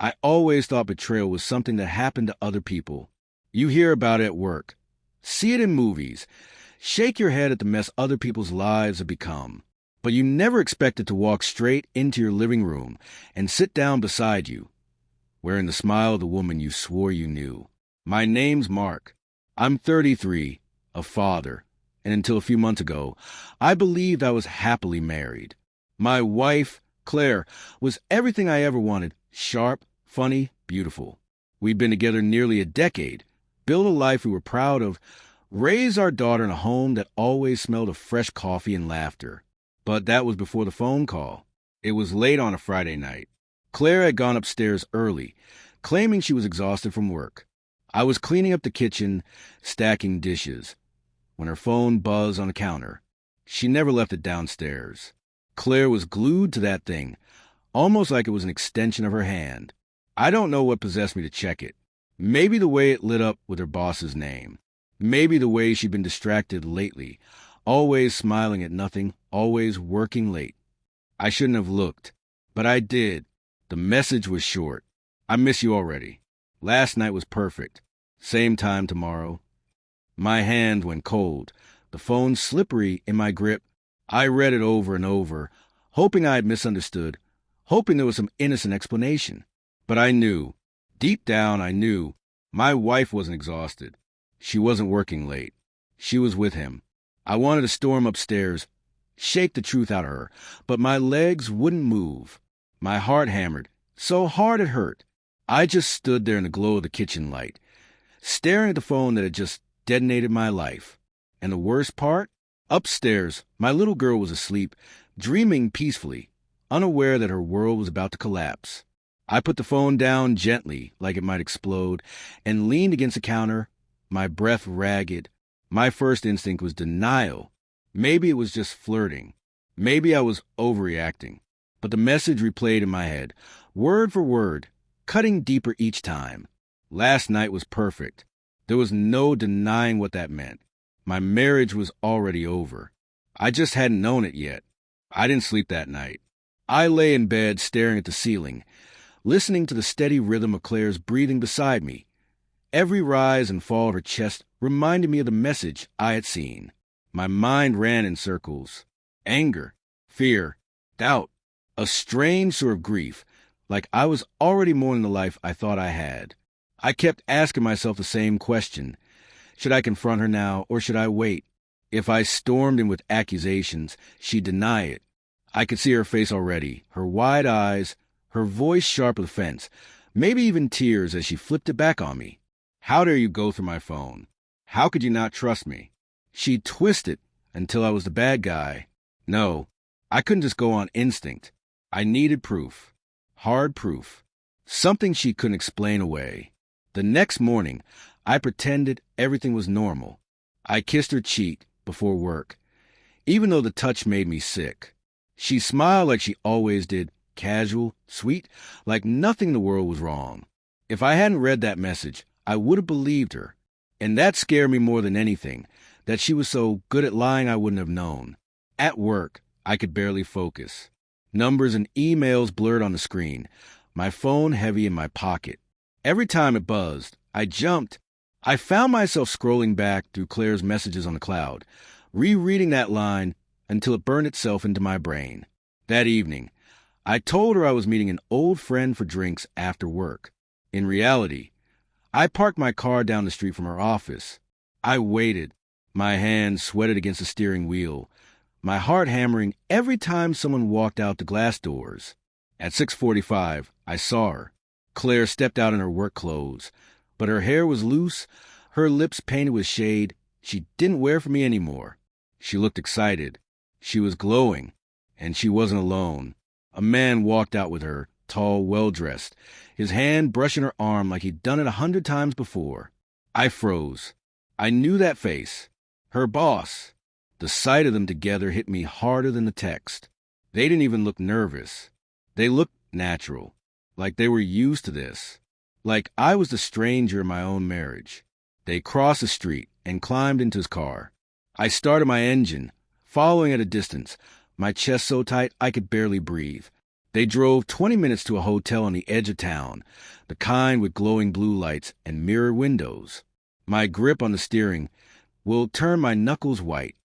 I always thought betrayal was something that happened to other people. You hear about it at work. See it in movies. Shake your head at the mess other people's lives have become. But you never expect it to walk straight into your living room and sit down beside you, wearing the smile of the woman you swore you knew. My name's Mark. I'm 33, a father, and until a few months ago, I believed I was happily married. My wife, Claire, was everything I ever wanted: sharp, funny, beautiful. We'd been together nearly a decade, built a life we were proud of, raised our daughter in a home that always smelled of fresh coffee and laughter. But that was before the phone call. It was late on a Friday night. Claire had gone upstairs early, claiming she was exhausted from work. I was cleaning up the kitchen, stacking dishes, when her phone buzzed on the counter. She never left it downstairs. Claire was glued to that thing, almost like it was an extension of her hand. I don't know what possessed me to check it. Maybe the way it lit up with her boss's name. Maybe the way she'd been distracted lately, always smiling at nothing, always working late. I shouldn't have looked, but I did. The message was short. I miss you already. Last night was perfect. Same time tomorrow. My hand went cold, the phone slippery in my grip. I read it over and over, hoping I had misunderstood, hoping there was some innocent explanation. But I knew, deep down I knew, my wife wasn't exhausted. She wasn't working late. She was with him. I wanted to storm upstairs, shake the truth out of her, but my legs wouldn't move. My heart hammered, so hard it hurt. I just stood there in the glow of the kitchen light, staring at the phone that had just detonated my life. And the worst part? Upstairs, my little girl was asleep, dreaming peacefully, unaware that her world was about to collapse. I put the phone down gently, like it might explode, and leaned against the counter, my breath ragged. My first instinct was denial. Maybe it was just flirting. Maybe I was overreacting. But the message replayed in my head, word for word, cutting deeper each time. Last night was perfect. There was no denying what that meant. My marriage was already over. I just hadn't known it yet. I didn't sleep that night. I lay in bed staring at the ceiling, listening to the steady rhythm of Claire's breathing beside me. Every rise and fall of her chest reminded me of the message I had seen. My mind ran in circles. Anger, fear, doubt, a strange sort of grief, like I was already mourning the life I thought I had. I kept asking myself the same question. Should I confront her now, or should I wait? If I stormed in with accusations, she'd deny it. I could see her face already, her wide eyes, her voice sharp with offense, maybe even tears as she flipped it back on me. How dare you go through my phone? How could you not trust me? She'd twist it until I was the bad guy. No, I couldn't just go on instinct. I needed proof. Hard proof. Something she couldn't explain away. The next morning, I pretended everything was normal. I kissed her cheek before work, even though the touch made me sick. She smiled like she always did, casual, sweet, like nothing in the world was wrong. If I hadn't read that message, I would have believed her. And that scared me more than anything, that she was so good at lying I wouldn't have known. At work, I could barely focus. Numbers and emails blurred on the screen, my phone heavy in my pocket. Every time it buzzed, I jumped. I found myself scrolling back through Claire's messages on the cloud, rereading that line until it burned itself into my brain. That evening, I told her I was meeting an old friend for drinks after work. In reality, I parked my car down the street from her office. I waited, my hands sweated against the steering wheel, my heart hammering every time someone walked out the glass doors. At 6:45, I saw her. Claire stepped out in her work clothes, but her hair was loose, her lips painted with shade. She didn't wear for me anymore. She looked excited. She was glowing, and she wasn't alone. A man walked out with her, tall, well-dressed, his hand brushing her arm like he'd done it 100 times before. I froze. I knew that face. Her boss. The sight of them together hit me harder than the text. They didn't even look nervous. They looked natural, like they were used to this, like I was the stranger in my own marriage. They crossed the street and climbed into his car. I started my engine, following at a distance, my chest so tight I could barely breathe. They drove 20 minutes to a hotel on the edge of town, the kind with glowing blue lights and mirrored windows. My grip on the steering will turn my knuckles white.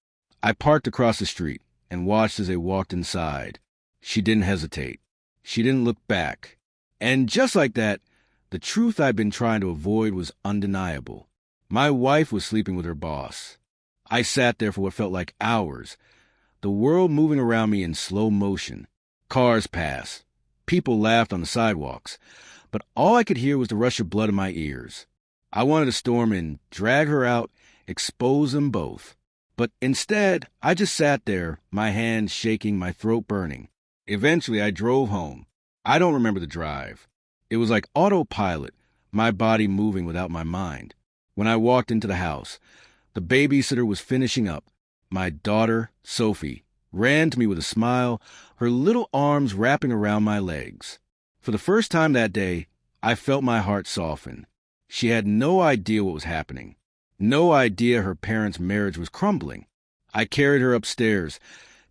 I parked across the street and watched as they walked inside. She didn't hesitate. She didn't look back. And just like that, the truth I'd been trying to avoid was undeniable. My wife was sleeping with her boss. I sat there for what felt like hours, the world moving around me in slow motion. Cars passed. People laughed on the sidewalks. But all I could hear was the rush of blood in my ears. I wanted to storm in, drag her out, expose them both. But instead, I just sat there, my hands shaking, my throat burning. Eventually, I drove home. I don't remember the drive. It was like autopilot, my body moving without my mind. When I walked into the house, the babysitter was finishing up. My daughter, Sophie, ran to me with a smile, her little arms wrapping around my legs. For the first time that day, I felt my heart soften. She had no idea what was happening. No idea her parents' marriage was crumbling. I carried her upstairs,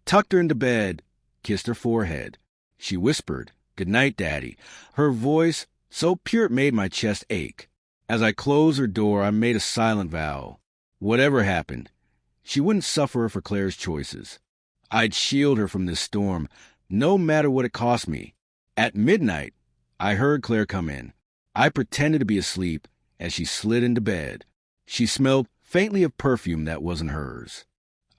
tucked her into bed, kissed her forehead. She whispered, "Good night, Daddy," her voice so pure it made my chest ache. As I closed her door, I made a silent vow. Whatever happened, she wouldn't suffer for Claire's choices. I'd shield her from this storm, no matter what it cost me. At midnight, I heard Claire come in. I pretended to be asleep as she slid into bed. She smelled faintly of perfume that wasn't hers.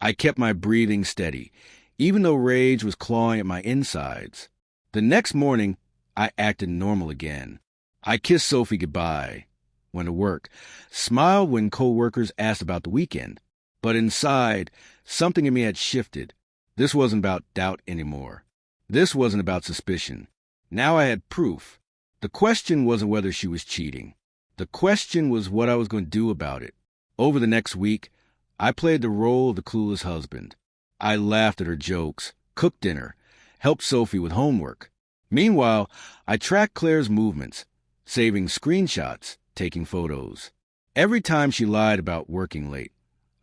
I kept my breathing steady, even though rage was clawing at my insides. The next morning, I acted normal again. I kissed Sophie goodbye, went to work, smiled when co-workers asked about the weekend. But inside, something in me had shifted. This wasn't about doubt anymore. This wasn't about suspicion. Now I had proof. The question wasn't whether she was cheating. The question was what I was going to do about it. Over the next week, I played the role of the clueless husband. I laughed at her jokes, cooked dinner, helped Sophie with homework. Meanwhile, I tracked Claire's movements, saving screenshots, taking photos. Every time she lied about working late,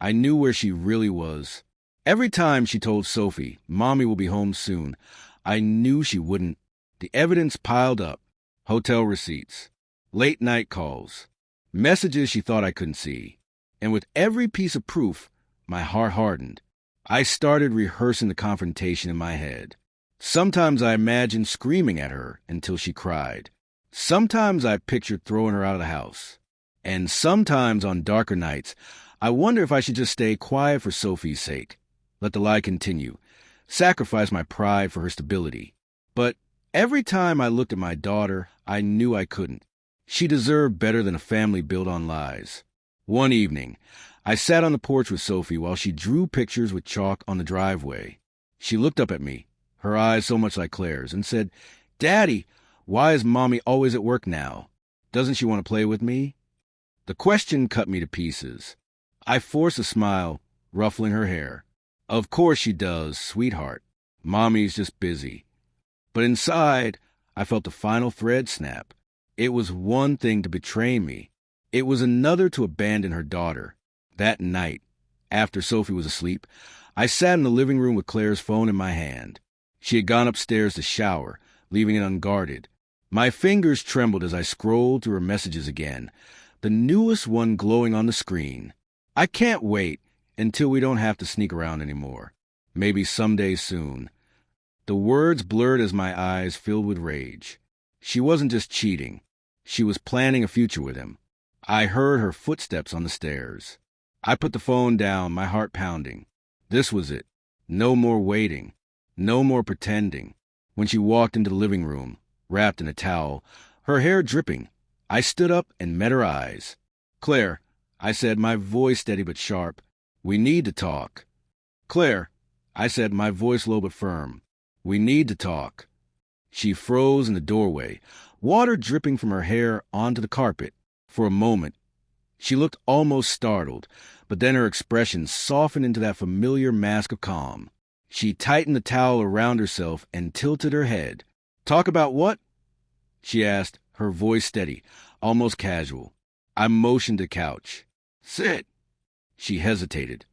I knew where she really was. Every time she told Sophie, "Mommy will be home soon," I knew she wouldn't. The evidence piled up. Hotel receipts, late night calls, messages she thought I couldn't see. And with every piece of proof, my heart hardened. I started rehearsing the confrontation in my head. Sometimes I imagined screaming at her until she cried. Sometimes I pictured throwing her out of the house. And sometimes on darker nights, I wonder if I should just stay quiet for Sophie's sake, let the lie continue, sacrifice my pride for her stability. But every time I looked at my daughter, I knew I couldn't. She deserved better than a family built on lies. One evening, I sat on the porch with Sophie while she drew pictures with chalk on the driveway. She looked up at me, her eyes so much like Claire's, and said, "Daddy, why is Mommy always at work now? Doesn't she want to play with me?" The question cut me to pieces. I forced a smile, ruffling her hair. "Of course she does, sweetheart. Mommy's just busy." But inside, I felt the final thread snap. It was one thing to betray me. It was another to abandon her daughter. That night, after Sophie was asleep, I sat in the living room with Claire's phone in my hand. She had gone upstairs to shower, leaving it unguarded. My fingers trembled as I scrolled through her messages again, the newest one glowing on the screen. I can't wait until we don't have to sneak around anymore. Maybe someday soon. The words blurred as my eyes filled with rage. She wasn't just cheating. She was planning a future with him. I heard her footsteps on the stairs. I put the phone down, my heart pounding. This was it. No more waiting. No more pretending. When she walked into the living room, wrapped in a towel, her hair dripping, I stood up and met her eyes. "Claire," I said, my voice steady but sharp, "we need to talk." "Claire," I said, my voice low but firm, "we need to talk." She froze in the doorway, water dripping from her hair onto the carpet. For a moment, she looked almost startled, but then her expression softened into that familiar mask of calm. She tightened the towel around herself and tilted her head. "Talk about what?" she asked, her voice steady, almost casual. I motioned to the couch. "Sit." She hesitated,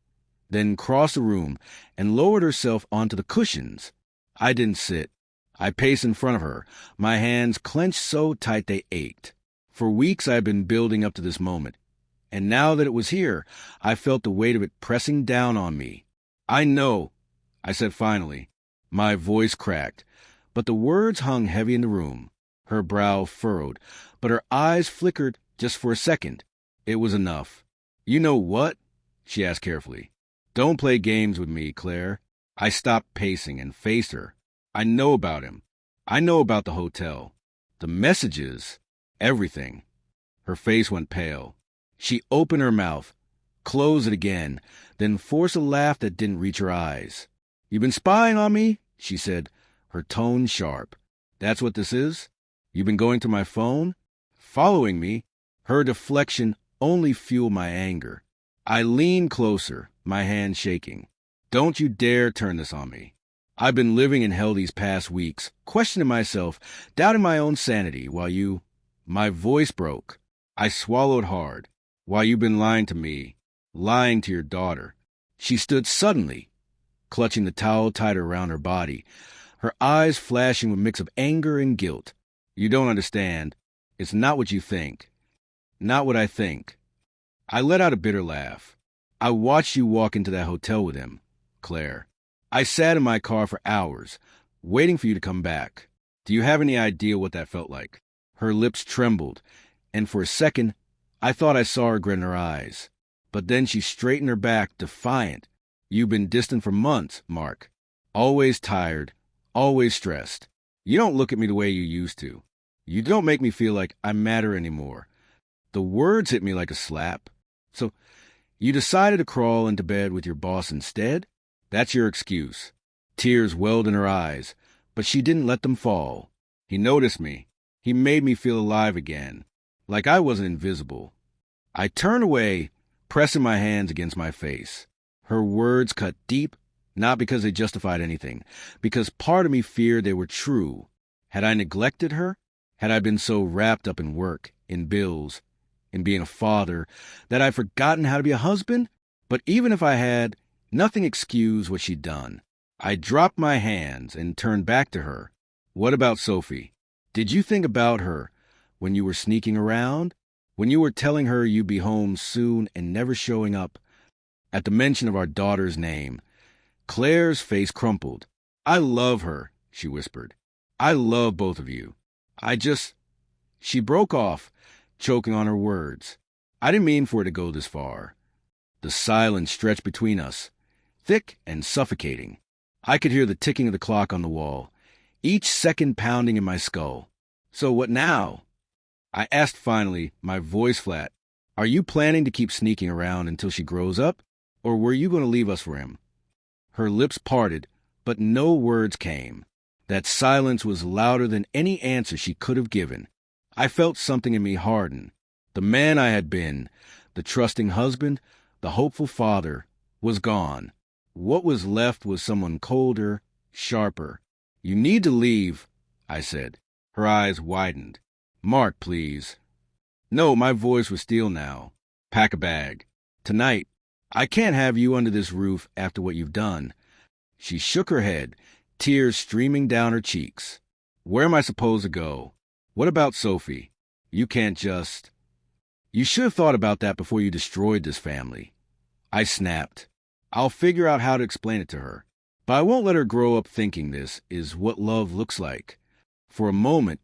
then crossed the room and lowered herself onto the cushions. I didn't sit. I paced in front of her, my hands clenched so tight they ached. For weeks I had been building up to this moment, and now that it was here, I felt the weight of it pressing down on me. "I know," I said finally. My voice cracked, but the words hung heavy in the room. Her brow furrowed, but her eyes flickered just for a second. It was enough. "You know what?" she asked carefully. "Don't play games with me, Claire." I stopped pacing and faced her. "I know about him. I know about the hotel. The messages. Everything." Her face went pale. She opened her mouth, closed it again, then forced a laugh that didn't reach her eyes. "You've been spying on me?" she said, her tone sharp. "That's what this is? You've been going through my phone? Following me?" Her deflection only fueled my anger. I leaned closer, my hand shaking. "Don't you dare turn this on me. I've been living in hell these past weeks, questioning myself, doubting my own sanity, while you—" My voice broke. I swallowed hard. "While you've been lying to me, lying to your daughter." She stood suddenly, clutching the towel tighter around her body, her eyes flashing with a mix of anger and guilt. "You don't understand. It's not what you think. Not what I think." I let out a bitter laugh. "I watched you walk into that hotel with him, Claire. I sat in my car for hours, waiting for you to come back. Do you have any idea what that felt like?" Her lips trembled, and for a second, I thought I saw regret in her eyes. But then she straightened her back, defiant. "You've been distant for months, Mark. Always tired, always stressed. You don't look at me the way you used to. You don't make me feel like I matter anymore." The words hit me like a slap. "So, you decided to crawl into bed with your boss instead? That's your excuse." Tears welled in her eyes, but she didn't let them fall. "He noticed me. He made me feel alive again, like I wasn't invisible." I turned away, pressing my hands against my face. Her words cut deep, not because they justified anything, because part of me feared they were true. Had I neglected her? Had I been so wrapped up in work, in bills, in being a father, that I'd forgotten how to be a husband? But even if I had, nothing excused what she'd done. I dropped my hands and turned back to her. "What about Sophie? Did you think about her when you were sneaking around? When you were telling her you'd be home soon and never showing up?" At the mention of our daughter's name, Claire's face crumpled. "I love her," she whispered. "I love both of you. I just—" She broke off, choking on her words. I didn't mean for it to go this far. The silence stretched between us, thick and suffocating. I could hear the ticking of the clock on the wall, each second pounding in my skull. "So what now?" I asked finally, my voice flat. "Are you planning to keep sneaking around until she grows up? Or were you going to leave us for him?" Her lips parted, but no words came. That silence was louder than any answer she could have given. I felt something in me harden. The man I had been, the trusting husband, the hopeful father, was gone. What was left was someone colder, sharper. "You need to leave," I said. Her eyes widened. "Mark, please." No, my voice was steel now. "Pack a bag. Tonight. I can't have you under this roof after what you've done." She shook her head, tears streaming down her cheeks. "Where am I supposed to go? What about Sophie? You can't just—" "You should have thought about that before you destroyed this family." I snapped. "I'll figure out how to explain it to her. But I won't let her grow up thinking this is what love looks like." For a moment,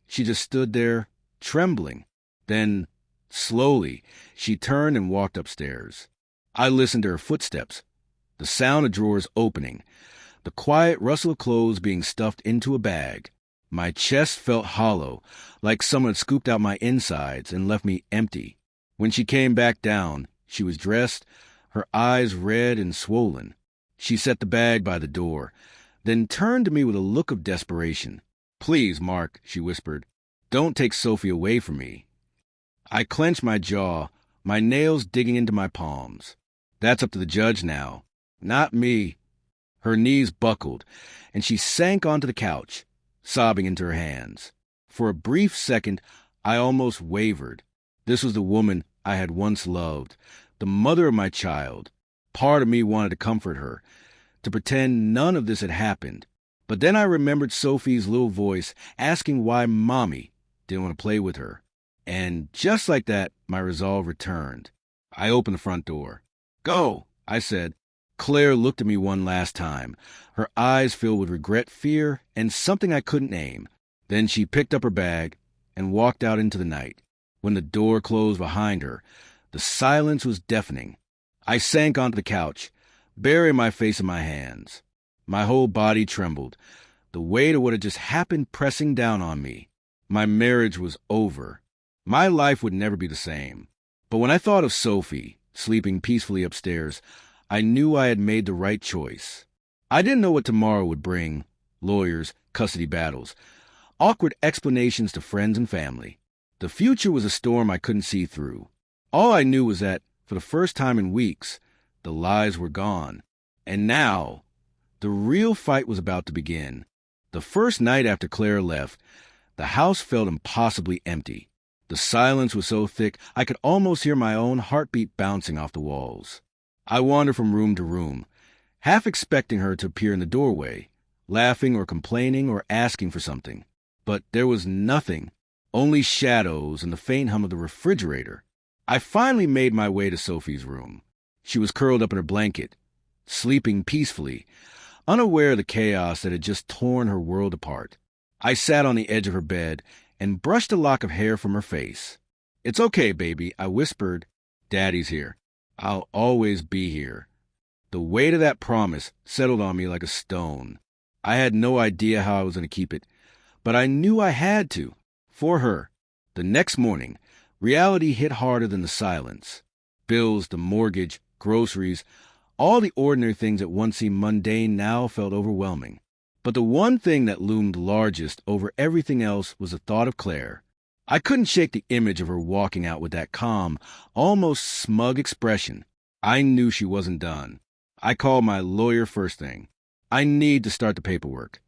she just stood there, trembling. Then, slowly, she turned and walked upstairs. I listened to her footsteps, the sound of drawers opening, the quiet rustle of clothes being stuffed into a bag. My chest felt hollow, like someone had scooped out my insides and left me empty. When she came back down, she was dressed, her eyes red and swollen. She set the bag by the door, then turned to me with a look of desperation. "Please, Mark," she whispered, "don't take Sophie away from me." I clenched my jaw, my nails digging into my palms. "That's up to the judge now. Not me." Her knees buckled, and she sank onto the couch, sobbing into her hands. For a brief second, I almost wavered. This was the woman I had once loved, the mother of my child. Part of me wanted to comfort her, to pretend none of this had happened. But then I remembered Sophie's little voice asking why Mommy didn't want to play with her. And just like that, my resolve returned. I opened the front door. "Go," I said. Claire looked at me one last time, her eyes filled with regret, fear, and something I couldn't name. Then she picked up her bag and walked out into the night. When the door closed behind her, the silence was deafening. I sank onto the couch, burying my face in my hands. My whole body trembled, the weight of what had just happened pressing down on me. My marriage was over. My life would never be the same. But when I thought of Sophie, sleeping peacefully upstairs, I knew I had made the right choice. I didn't know what tomorrow would bring: lawyers, custody battles, awkward explanations to friends and family. The future was a storm I couldn't see through. All I knew was that, for the first time in weeks, the lies were gone. And now, the real fight was about to begin. The first night after Claire left, the house felt impossibly empty. The silence was so thick I could almost hear my own heartbeat bouncing off the walls. I wandered from room to room, half expecting her to appear in the doorway, laughing or complaining or asking for something. But there was nothing, only shadows and the faint hum of the refrigerator. I finally made my way to Sophie's room. She was curled up in her blanket, sleeping peacefully, unaware of the chaos that had just torn her world apart. I sat on the edge of her bed and brushed a lock of hair from her face. "It's okay, baby," I whispered. "Daddy's here. I'll always be here." The weight of that promise settled on me like a stone. I had no idea how I was going to keep it, but I knew I had to, for her. The next morning, reality hit harder than the silence. Bills, the mortgage, groceries, all the ordinary things that once seemed mundane now felt overwhelming. But the one thing that loomed largest over everything else was the thought of Claire. I couldn't shake the image of her walking out with that calm, almost smug expression. I knew she wasn't done. I called my lawyer first thing. "I need to start the paperwork,"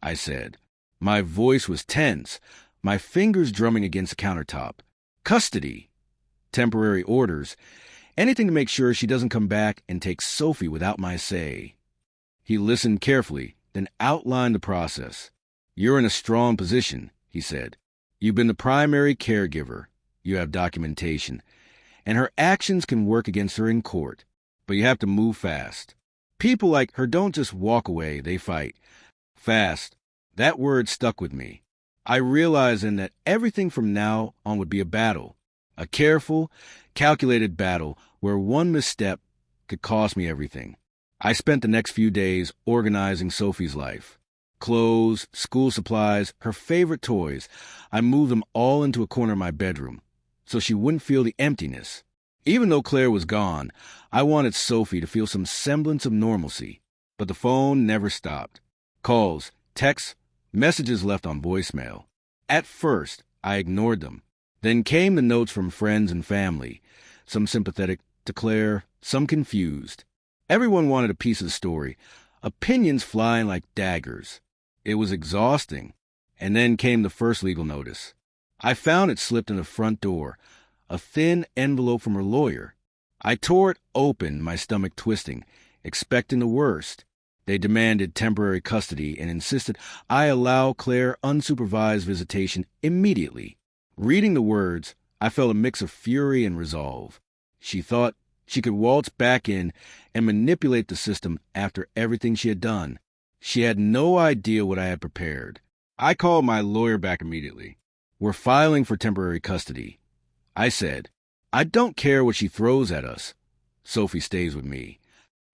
I said. My voice was tense, my fingers drumming against the countertop. Custody, temporary orders, anything to make sure she doesn't come back and take Sophie without my say. He listened carefully, then outlined the process. "You're in a strong position," he said. "You've been the primary caregiver. You have documentation. And her actions can work against her in court. But you have to move fast. People like her don't just walk away, they fight. Fast. That word stuck with me. I realized then that everything from now on would be a battle. A careful, calculated battle where one misstep could cost me everything. I spent the next few days organizing Sophie's life. Clothes, school supplies, her favorite toys. I moved them all into a corner of my bedroom so she wouldn't feel the emptiness. Even though Claire was gone, I wanted Sophie to feel some semblance of normalcy. But the phone never stopped. Calls, texts, messages left on voicemail. At first, I ignored them. Then came the notes from friends and family, some sympathetic to Claire, some confused. Everyone wanted a piece of the story, opinions flying like daggers. It was exhausting. And then came the first legal notice. I found it slipped in the front door, a thin envelope from her lawyer. I tore it open, my stomach twisting, expecting the worst. They demanded temporary custody and insisted I allow Claire unsupervised visitation immediately. Reading the words, I felt a mix of fury and resolve. She thought she could waltz back in and manipulate the system after everything she had done. She had no idea what I had prepared. I called my lawyer back immediately. "We're filing for temporary custody," I said. "I don't care what she throws at us. Sophie stays with me."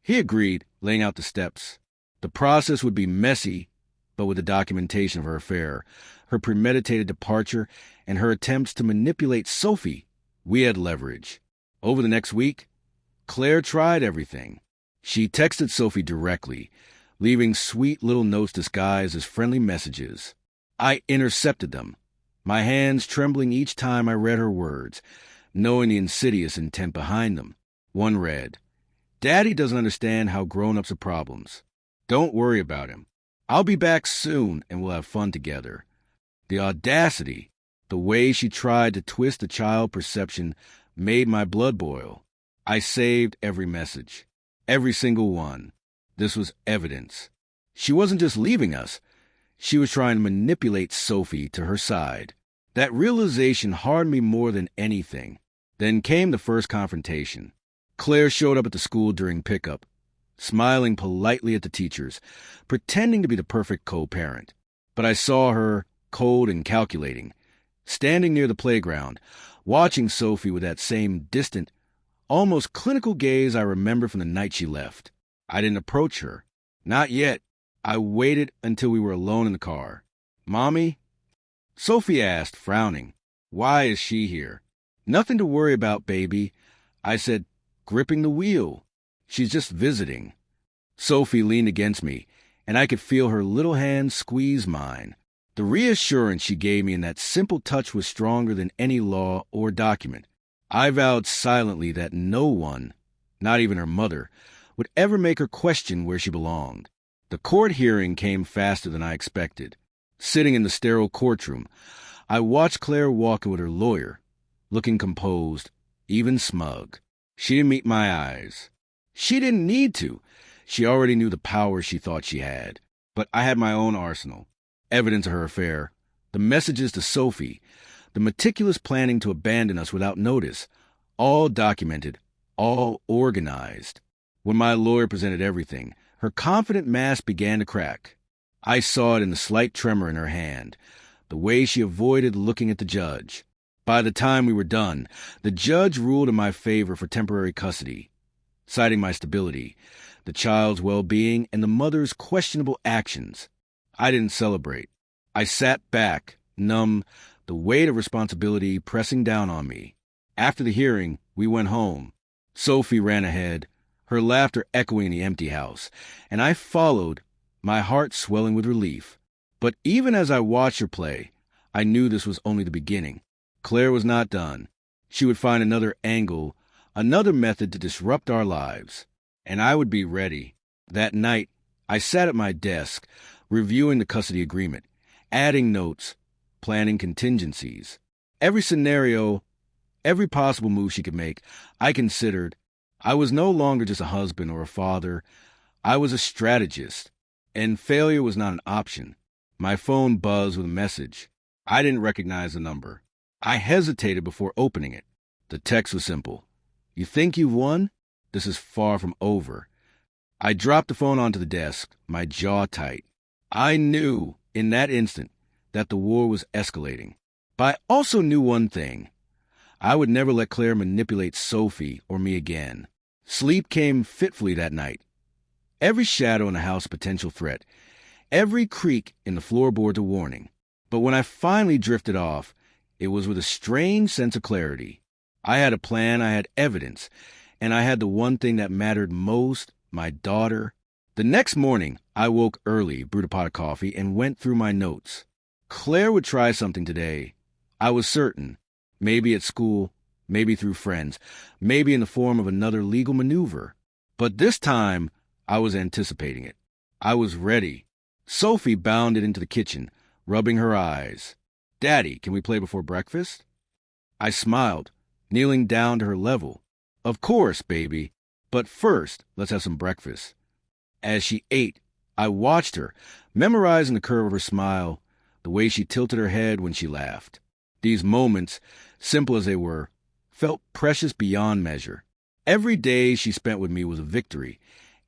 He agreed, laying out the steps. The process would be messy, but with the documentation of her affair, her premeditated departure, and her attempts to manipulate Sophie, we had leverage. Over the next week, Claire tried everything. She texted Sophie directly, leaving sweet little notes disguised as friendly messages. I intercepted them, my hands trembling each time I read her words, knowing the insidious intent behind them. One read, "Daddy doesn't understand how grown-ups are problems. Don't worry about him. I'll be back soon and we'll have fun together." The audacity, the way she tried to twist the child perception made my blood boil. I saved every message, every single one. This was evidence. She wasn't just leaving us. She was trying to manipulate Sophie to her side. That realization hardened me more than anything. Then came the first confrontation. Claire showed up at the school during pickup, smiling politely at the teachers, pretending to be the perfect co-parent. But I saw her, cold and calculating, standing near the playground, watching Sophie with that same distant, almost clinical gaze I remember from the night she left. I didn't approach her. Not yet. I waited until we were alone in the car. "Mommy?" Sophie asked, frowning. "Why is she here?" "Nothing to worry about, baby," I said, gripping the wheel. "She's just visiting." Sophie leaned against me, and I could feel her little hand squeeze mine. The reassurance she gave me in that simple touch was stronger than any law or document. I vowed silently that no one, not even her mother, would ever make her question where she belonged. The court hearing came faster than I expected. Sitting in the sterile courtroom, I watched Claire walk in with her lawyer, looking composed, even smug. She didn't meet my eyes. She didn't need to. She already knew the power she thought she had. But I had my own arsenal. Evidence of her affair, the messages to Sophie, the meticulous planning to abandon us without notice, all documented, all organized. When my lawyer presented everything, her confident mask began to crack. I saw it in the slight tremor in her hand, the way she avoided looking at the judge. By the time we were done, the judge ruled in my favor for temporary custody, citing my stability, the child's well-being, and the mother's questionable actions. I didn't celebrate. I sat back, numb, the weight of responsibility pressing down on me. After the hearing, we went home. Sophie ran ahead, her laughter echoing in the empty house, and I followed, my heart swelling with relief. But even as I watched her play, I knew this was only the beginning. Claire was not done. She would find another angle, another method to disrupt our lives. And I would be ready. That night, I sat at my desk, reviewing the custody agreement, adding notes, planning contingencies. Every scenario, every possible move she could make, I considered. I was no longer just a husband or a father. I was a strategist, and failure was not an option. My phone buzzed with a message. I didn't recognize the number. I hesitated before opening it. The text was simple. "You think you've won? This is far from over." I dropped the phone onto the desk, my jaw tight. I knew, in that instant, that the war was escalating. But I also knew one thing. I would never let Claire manipulate Sophie or me again. Sleep came fitfully that night. Every shadow in the house a potential threat. Every creak in the floorboards a warning. But when I finally drifted off, it was with a strange sense of clarity. I had a plan, I had evidence, and I had the one thing that mattered most, my daughter. The next morning, I woke early, brewed a pot of coffee, and went through my notes. Claire would try something today. I was certain. Maybe at school, maybe through friends, maybe in the form of another legal maneuver. But this time, I was anticipating it. I was ready. Sophie bounded into the kitchen, rubbing her eyes. "Daddy, can we play before breakfast?" I smiled, kneeling down to her level. "Of course, baby. But first, let's have some breakfast." As she ate, I watched her, memorizing the curve of her smile, the way she tilted her head when she laughed. These moments, simple as they were, felt precious beyond measure. Every day she spent with me was a victory,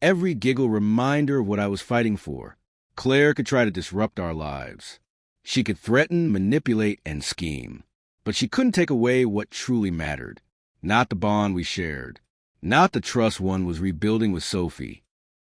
every giggle reminder of what I was fighting for. Claire could try to disrupt our lives. She could threaten, manipulate, and scheme. But she couldn't take away what truly mattered. Not the bond we shared. Not the trust one was rebuilding with Sophie.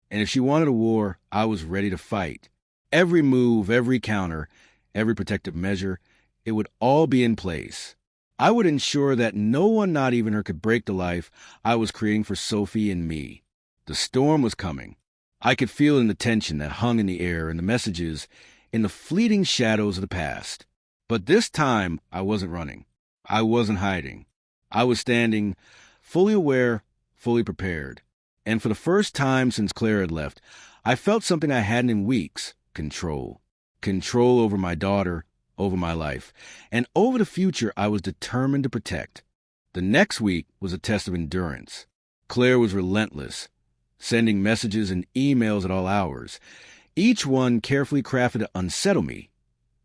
And if she wanted a war, I was ready to fight. Every move, every counter, every protective measure, it would all be in place. I would ensure that no one, not even her, could break the life I was creating for Sophie and me. The storm was coming. I could feel it in the tension that hung in the air and the messages in the fleeting shadows of the past. But this time, I wasn't running. I wasn't hiding. I was standing, fully aware, fully prepared. And for the first time since Claire had left, I felt something I hadn't in weeks: control. Control over my daughter, over my life, and over the future I was determined to protect. The next week was a test of endurance. Claire was relentless, sending messages and emails at all hours, each one carefully crafted to unsettle me,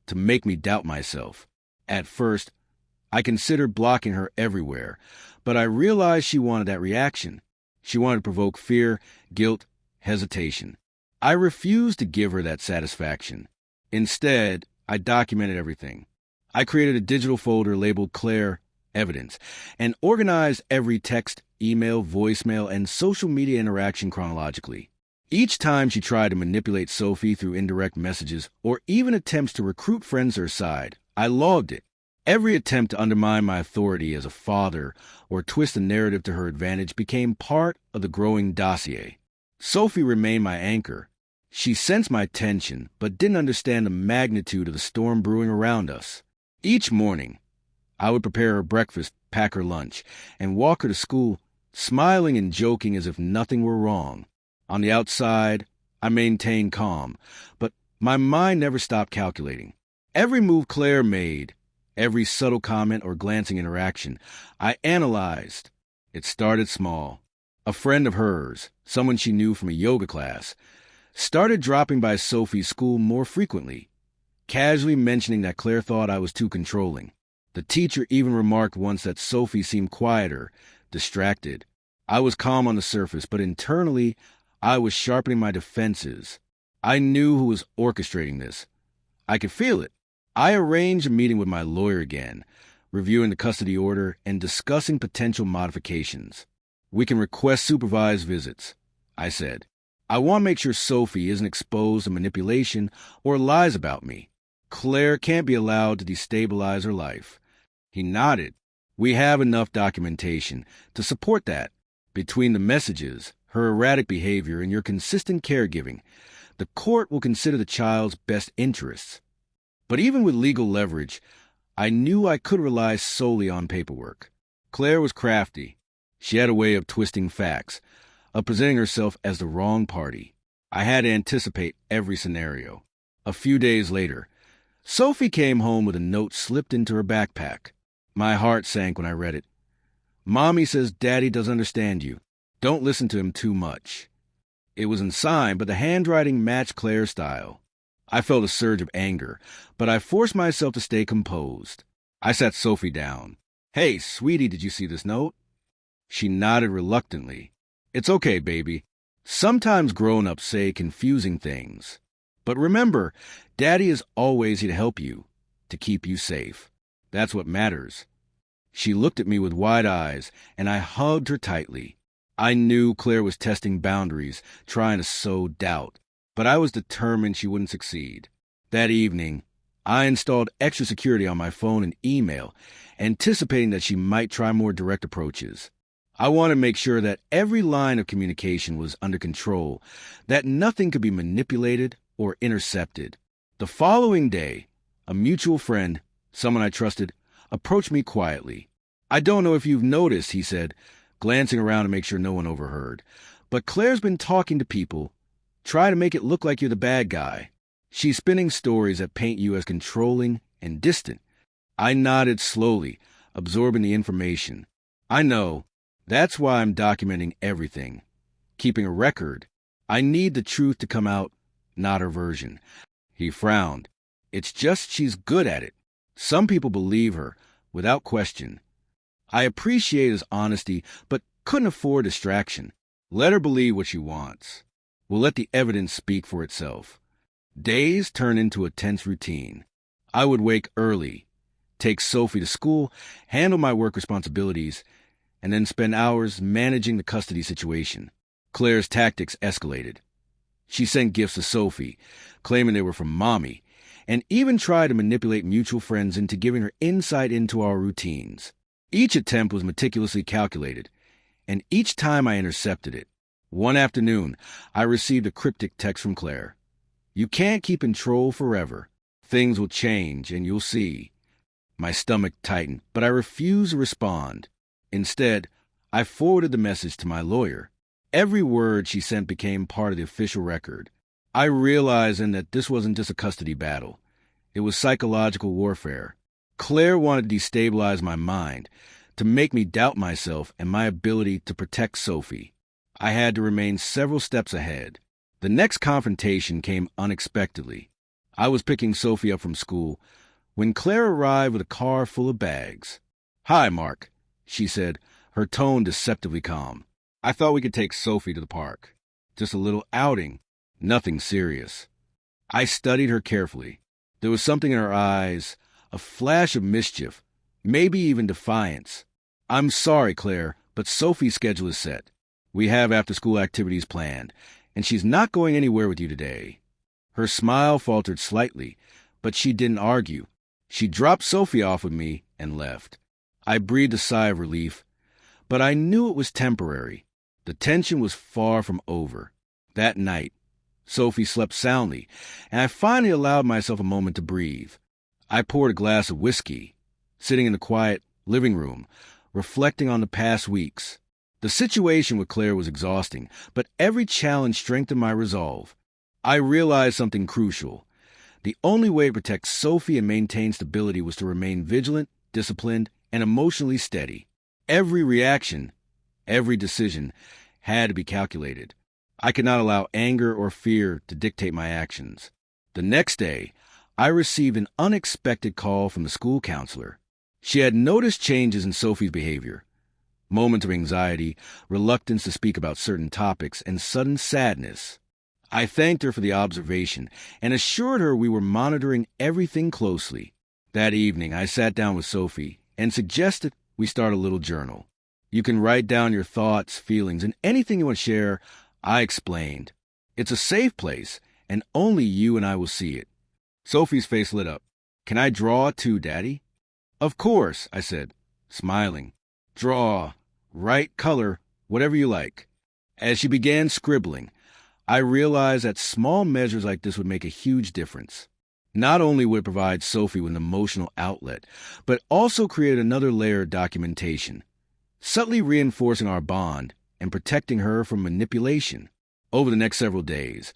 to make me doubt myself. At first, I considered blocking her everywhere, but I realized she wanted that reaction. She wanted to provoke fear, guilt, hesitation. I refused to give her that satisfaction. Instead, I documented everything. I created a digital folder labeled Claire Evidence and organized every text, email, voicemail, and social media interaction chronologically. Each time she tried to manipulate Sophie through indirect messages or even attempts to recruit friends to her side, I logged it. Every attempt to undermine my authority as a father or twist the narrative to her advantage became part of the growing dossier. Sophie remained my anchor. She sensed my tension, but didn't understand the magnitude of the storm brewing around us. Each morning, I would prepare her breakfast, pack her lunch, and walk her to school, smiling and joking as if nothing were wrong. On the outside, I maintained calm, but my mind never stopped calculating. Every move Claire made, every subtle comment or glancing interaction, I analyzed. It started small. A friend of hers, someone she knew from a yoga class, started dropping by Sophie's school more frequently, casually mentioning that Claire thought I was too controlling. The teacher even remarked once that Sophie seemed quieter, distracted. I was calm on the surface, but internally, I was sharpening my defenses. I knew who was orchestrating this. I could feel it. I arranged a meeting with my lawyer again, reviewing the custody order and discussing potential modifications. We can request supervised visits, I said. I want to make sure Sophie isn't exposed to manipulation or lies about me. Claire can't be allowed to destabilize her life. He nodded. We have enough documentation to support that. Between the messages, her erratic behavior, and your consistent caregiving, the court will consider the child's best interests. But even with legal leverage, I knew I could rely solely on paperwork. Claire was crafty. She had a way of twisting facts, of presenting herself as the wrong party. I had to anticipate every scenario. A few days later, Sophie came home with a note slipped into her backpack. My heart sank when I read it. Mommy says Daddy doesn't understand you. Don't listen to him too much. It was unsigned, but the handwriting matched Claire's style. I felt a surge of anger, but I forced myself to stay composed. I sat Sophie down. Hey, sweetie, did you see this note? She nodded reluctantly. It's okay, baby. Sometimes grown-ups say confusing things. But remember, Daddy is always here to help you, to keep you safe. That's what matters. She looked at me with wide eyes, and I hugged her tightly. I knew Claire was testing boundaries, trying to sow doubt, but I was determined she wouldn't succeed. That evening, I installed extra security on my phone and email, anticipating that she might try more direct approaches. I wanted to make sure that every line of communication was under control, that nothing could be manipulated or intercepted. The following day, a mutual friend, someone I trusted, approached me quietly. I don't know if you've noticed, he said, glancing around to make sure no one overheard, but Claire's been talking to people. Try to make it look like you're the bad guy. She's spinning stories that paint you as controlling and distant. I nodded slowly, absorbing the information. I know. That's why I'm documenting everything. Keeping a record. I need the truth to come out, not her version. He frowned. It's just she's good at it. Some people believe her, without question. I appreciate his honesty, but couldn't afford distraction. Let her believe what she wants. We'll let the evidence speak for itself. Days turned into a tense routine. I would wake early, take Sophie to school, handle my work responsibilities, and then spend hours managing the custody situation. Claire's tactics escalated. She sent gifts to Sophie, claiming they were from Mommy, and even tried to manipulate mutual friends into giving her insight into our routines. Each attempt was meticulously calculated, and each time I intercepted it. One afternoon, I received a cryptic text from Claire. You can't keep control forever. Things will change, and you'll see. My stomach tightened, but I refused to respond. Instead, I forwarded the message to my lawyer. Every word she sent became part of the official record. I realized then that this wasn't just a custody battle. It was psychological warfare. Claire wanted to destabilize my mind, to make me doubt myself and my ability to protect Sophie. I had to remain several steps ahead. The next confrontation came unexpectedly. I was picking Sophie up from school when Claire arrived with a car full of bags. "Hi, Mark," she said, her tone deceptively calm. "I thought we could take Sophie to the park. Just a little outing. Nothing serious." I studied her carefully. There was something in her eyes, a flash of mischief, maybe even defiance. "I'm sorry, Claire, but Sophie's schedule is set. We have after-school activities planned, and she's not going anywhere with you today." Her smile faltered slightly, but she didn't argue. She dropped Sophie off with me and left. I breathed a sigh of relief, but I knew it was temporary. The tension was far from over. That night, Sophie slept soundly, and I finally allowed myself a moment to breathe. I poured a glass of whiskey, sitting in the quiet living room, reflecting on the past weeks. The situation with Claire was exhausting, but every challenge strengthened my resolve. I realized something crucial. The only way to protect Sophie and maintain stability was to remain vigilant, disciplined, and emotionally steady. Every reaction, every decision had to be calculated. I could not allow anger or fear to dictate my actions. The next day, I received an unexpected call from the school counselor. She had noticed changes in Sophie's behavior. Moments of anxiety, reluctance to speak about certain topics, and sudden sadness. I thanked her for the observation and assured her we were monitoring everything closely. That evening, I sat down with Sophie and suggested we start a little journal. "You can write down your thoughts, feelings, and anything you want to share," I explained. "It's a safe place, and only you and I will see it." Sophie's face lit up. "Can I draw too, Daddy?" "Of course," I said, smiling. "Draw, write, color, whatever you like." As she began scribbling, I realized that small measures like this would make a huge difference. Not only would it provide Sophie with an emotional outlet, but also create another layer of documentation, subtly reinforcing our bond and protecting her from manipulation. Over the next several days,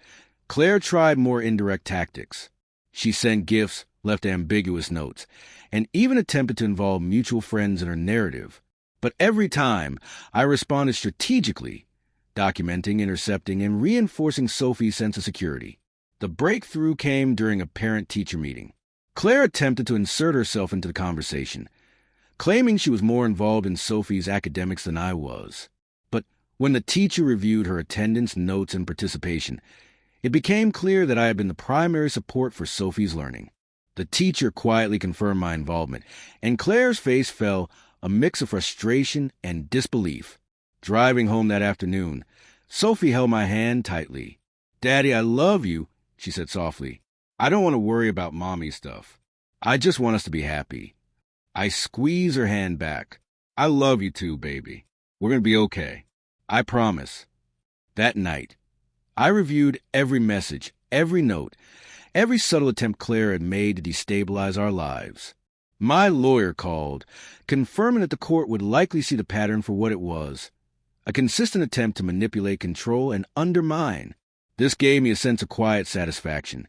Claire tried more indirect tactics. She sent gifts, left ambiguous notes, and even attempted to involve mutual friends in her narrative. But every time, I responded strategically, documenting, intercepting, and reinforcing Sophie's sense of security. The breakthrough came during a parent-teacher meeting. Claire attempted to insert herself into the conversation, claiming she was more involved in Sophie's academics than I was. But when the teacher reviewed her attendance, notes, and participation, it became clear that I had been the primary support for Sophie's learning. The teacher quietly confirmed my involvement, and Claire's face fell a mix of frustration and disbelief. Driving home that afternoon, Sophie held my hand tightly. "Daddy, I love you," she said softly. "I don't want to worry about mommy stuff. I just want us to be happy." I squeezed her hand back. "I love you too, baby. We're going to be okay. I promise." That night, I reviewed every message, every note, every subtle attempt Claire had made to destabilize our lives. My lawyer called, confirming that the court would likely see the pattern for what it was: a consistent attempt to manipulate, control, and undermine. This gave me a sense of quiet satisfaction,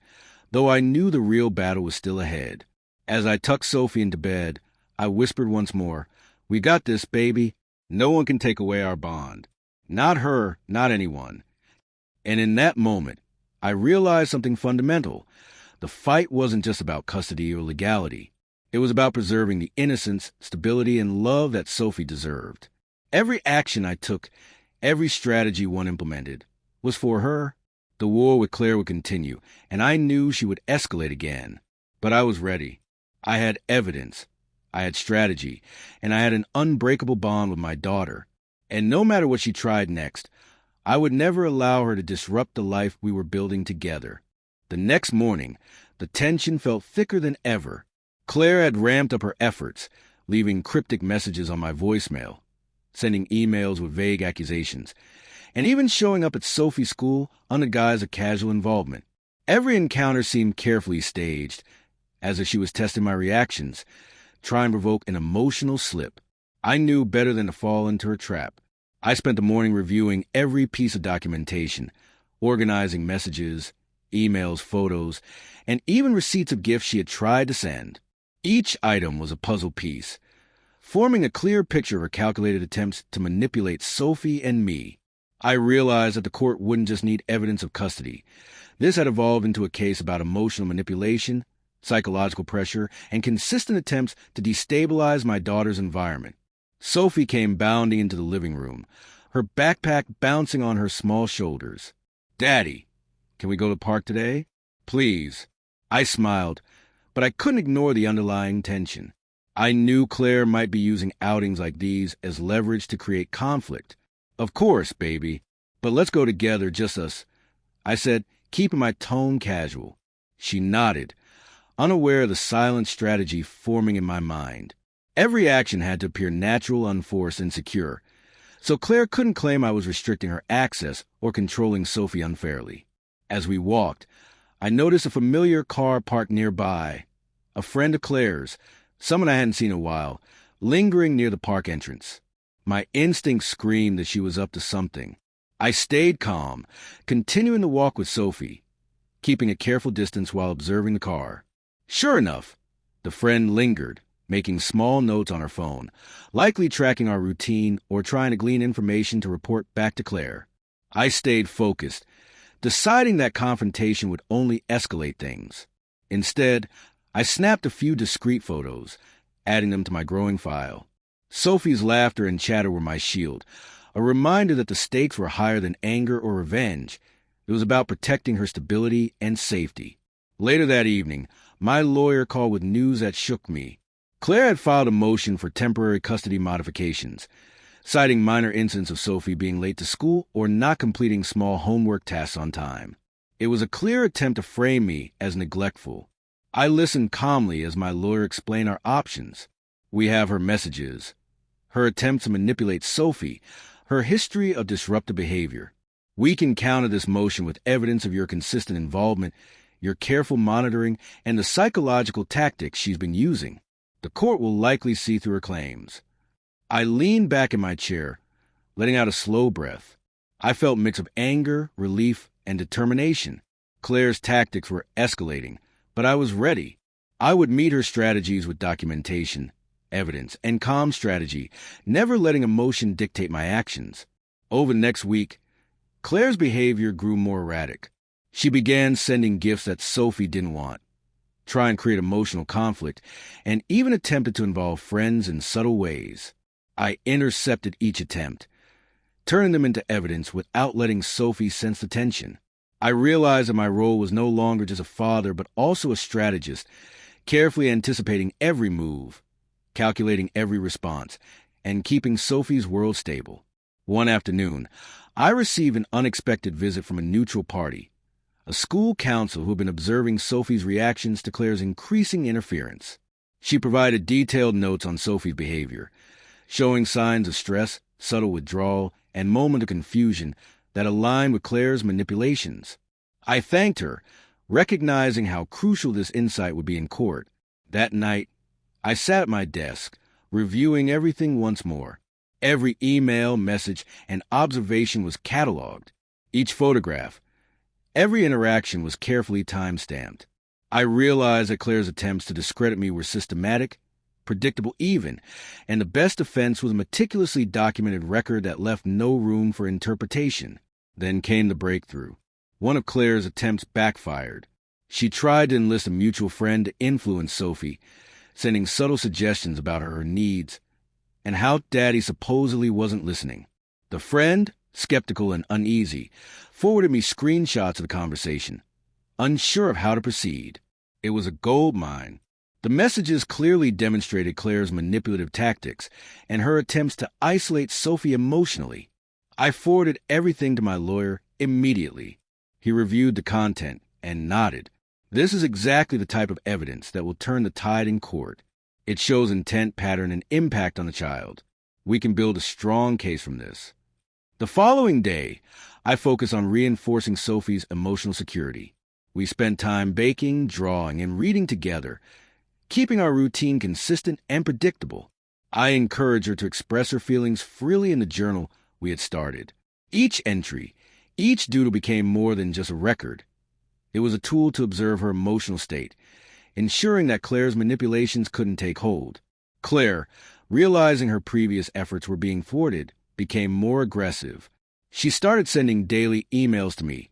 though I knew the real battle was still ahead. As I tucked Sophie into bed, I whispered once more, "We got this, baby. No one can take away our bond. Not her, not anyone." And in that moment, I realized something fundamental. The fight wasn't just about custody or legality. It was about preserving the innocence, stability, and love that Sophie deserved. Every action I took, every strategy one implemented, was for her. The war with Claire would continue, and I knew she would escalate again. But I was ready. I had evidence. I had strategy, and I had an unbreakable bond with my daughter. And no matter what she tried next, I would never allow her to disrupt the life we were building together. The next morning, the tension felt thicker than ever. Claire had ramped up her efforts, leaving cryptic messages on my voicemail, sending emails with vague accusations, and even showing up at Sophie's school under guise of casual involvement. Every encounter seemed carefully staged, as if she was testing my reactions, trying to provoke an emotional slip. I knew better than to fall into her trap. I spent the morning reviewing every piece of documentation, organizing messages, emails, photos, and even receipts of gifts she had tried to send. Each item was a puzzle piece, forming a clear picture of her calculated attempts to manipulate Sophie and me. I realized that the court wouldn't just need evidence of custody. This had evolved into a case about emotional manipulation, psychological pressure, and consistent attempts to destabilize my daughter's environment. Sophie came bounding into the living room, her backpack bouncing on her small shoulders. "Daddy, can we go to the park today? Please." I smiled, but I couldn't ignore the underlying tension. I knew Claire might be using outings like these as leverage to create conflict. "Of course, baby, but let's go together, just us," I said, keeping my tone casual. She nodded, unaware of the silent strategy forming in my mind. Every action had to appear natural, unforced, and secure, so Claire couldn't claim I was restricting her access or controlling Sophie unfairly. As we walked, I noticed a familiar car parked nearby, a friend of Claire's, someone I hadn't seen in a while, lingering near the park entrance. My instinct screamed that she was up to something. I stayed calm, continuing to walk with Sophie, keeping a careful distance while observing the car. Sure enough, the friend lingered, making small notes on her phone, likely tracking our routine or trying to glean information to report back to Claire. I stayed focused, deciding that confrontation would only escalate things. Instead, I snapped a few discreet photos, adding them to my growing file. Sophie's laughter and chatter were my shield, a reminder that the stakes were higher than anger or revenge. It was about protecting her stability and safety. Later that evening, my lawyer called with news that shook me. Claire had filed a motion for temporary custody modifications, citing minor incidents of Sophie being late to school or not completing small homework tasks on time. It was a clear attempt to frame me as neglectful. I listened calmly as my lawyer explained our options. We have her messages, her attempts to manipulate Sophie, her history of disruptive behavior. We can counter this motion with evidence of your consistent involvement, your careful monitoring, and the psychological tactics she's been using. The court will likely see through her claims. I leaned back in my chair, letting out a slow breath. I felt a mix of anger, relief, and determination. Claire's tactics were escalating, but I was ready. I would meet her strategies with documentation, evidence, and calm strategy, never letting emotion dictate my actions. Over the next week, Claire's behavior grew more erratic. She began sending gifts that Sophie didn't want, try and create emotional conflict, and even attempted to involve friends in subtle ways. I intercepted each attempt, turning them into evidence without letting Sophie sense the tension. I realized that my role was no longer just a father, but also a strategist, carefully anticipating every move, calculating every response, and keeping Sophie's world stable. One afternoon, I received an unexpected visit from a neutral party, a school counsel who had been observing Sophie's reactions to Claire's increasing interference. She provided detailed notes on Sophie's behavior, showing signs of stress, subtle withdrawal, and moments of confusion that aligned with Claire's manipulations. I thanked her, recognizing how crucial this insight would be in court. That night, I sat at my desk, reviewing everything once more. Every email, message, and observation was cataloged. Each photograph, every interaction was carefully time-stamped. I realized that Claire's attempts to discredit me were systematic, predictable even, and the best defense was a meticulously documented record that left no room for interpretation. Then came the breakthrough. One of Claire's attempts backfired. She tried to enlist a mutual friend to influence Sophie, sending subtle suggestions about her needs and how Daddy supposedly wasn't listening. The friend, skeptical and uneasy, forwarded me screenshots of the conversation, unsure of how to proceed. It was a gold mine. The messages clearly demonstrated Claire's manipulative tactics and her attempts to isolate Sophie emotionally. I forwarded everything to my lawyer immediately. He reviewed the content and nodded. This is exactly the type of evidence that will turn the tide in court. It shows intent, pattern, and impact on the child. We can build a strong case from this. The following day, I focused on reinforcing Sophie's emotional security. We spent time baking, drawing, and reading together, keeping our routine consistent and predictable. I encouraged her to express her feelings freely in the journal we had started. Each entry, each doodle became more than just a record. It was a tool to observe her emotional state, ensuring that Claire's manipulations couldn't take hold. Claire, realizing her previous efforts were being thwarted, became more aggressive, She started sending daily emails to me,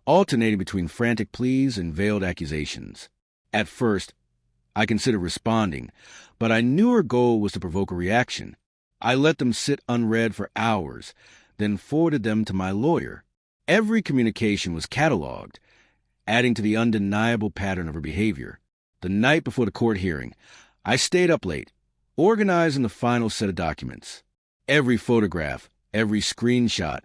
alternating between frantic pleas and veiled accusations. At first, I considered responding, but I knew her goal was to provoke a reaction. I let them sit unread for hours, then forwarded them to my lawyer. Every communication was cataloged, adding to the undeniable pattern of her behavior. The night before the court hearing, I stayed up late, organizing the final set of documents. Every photograph, every screenshot,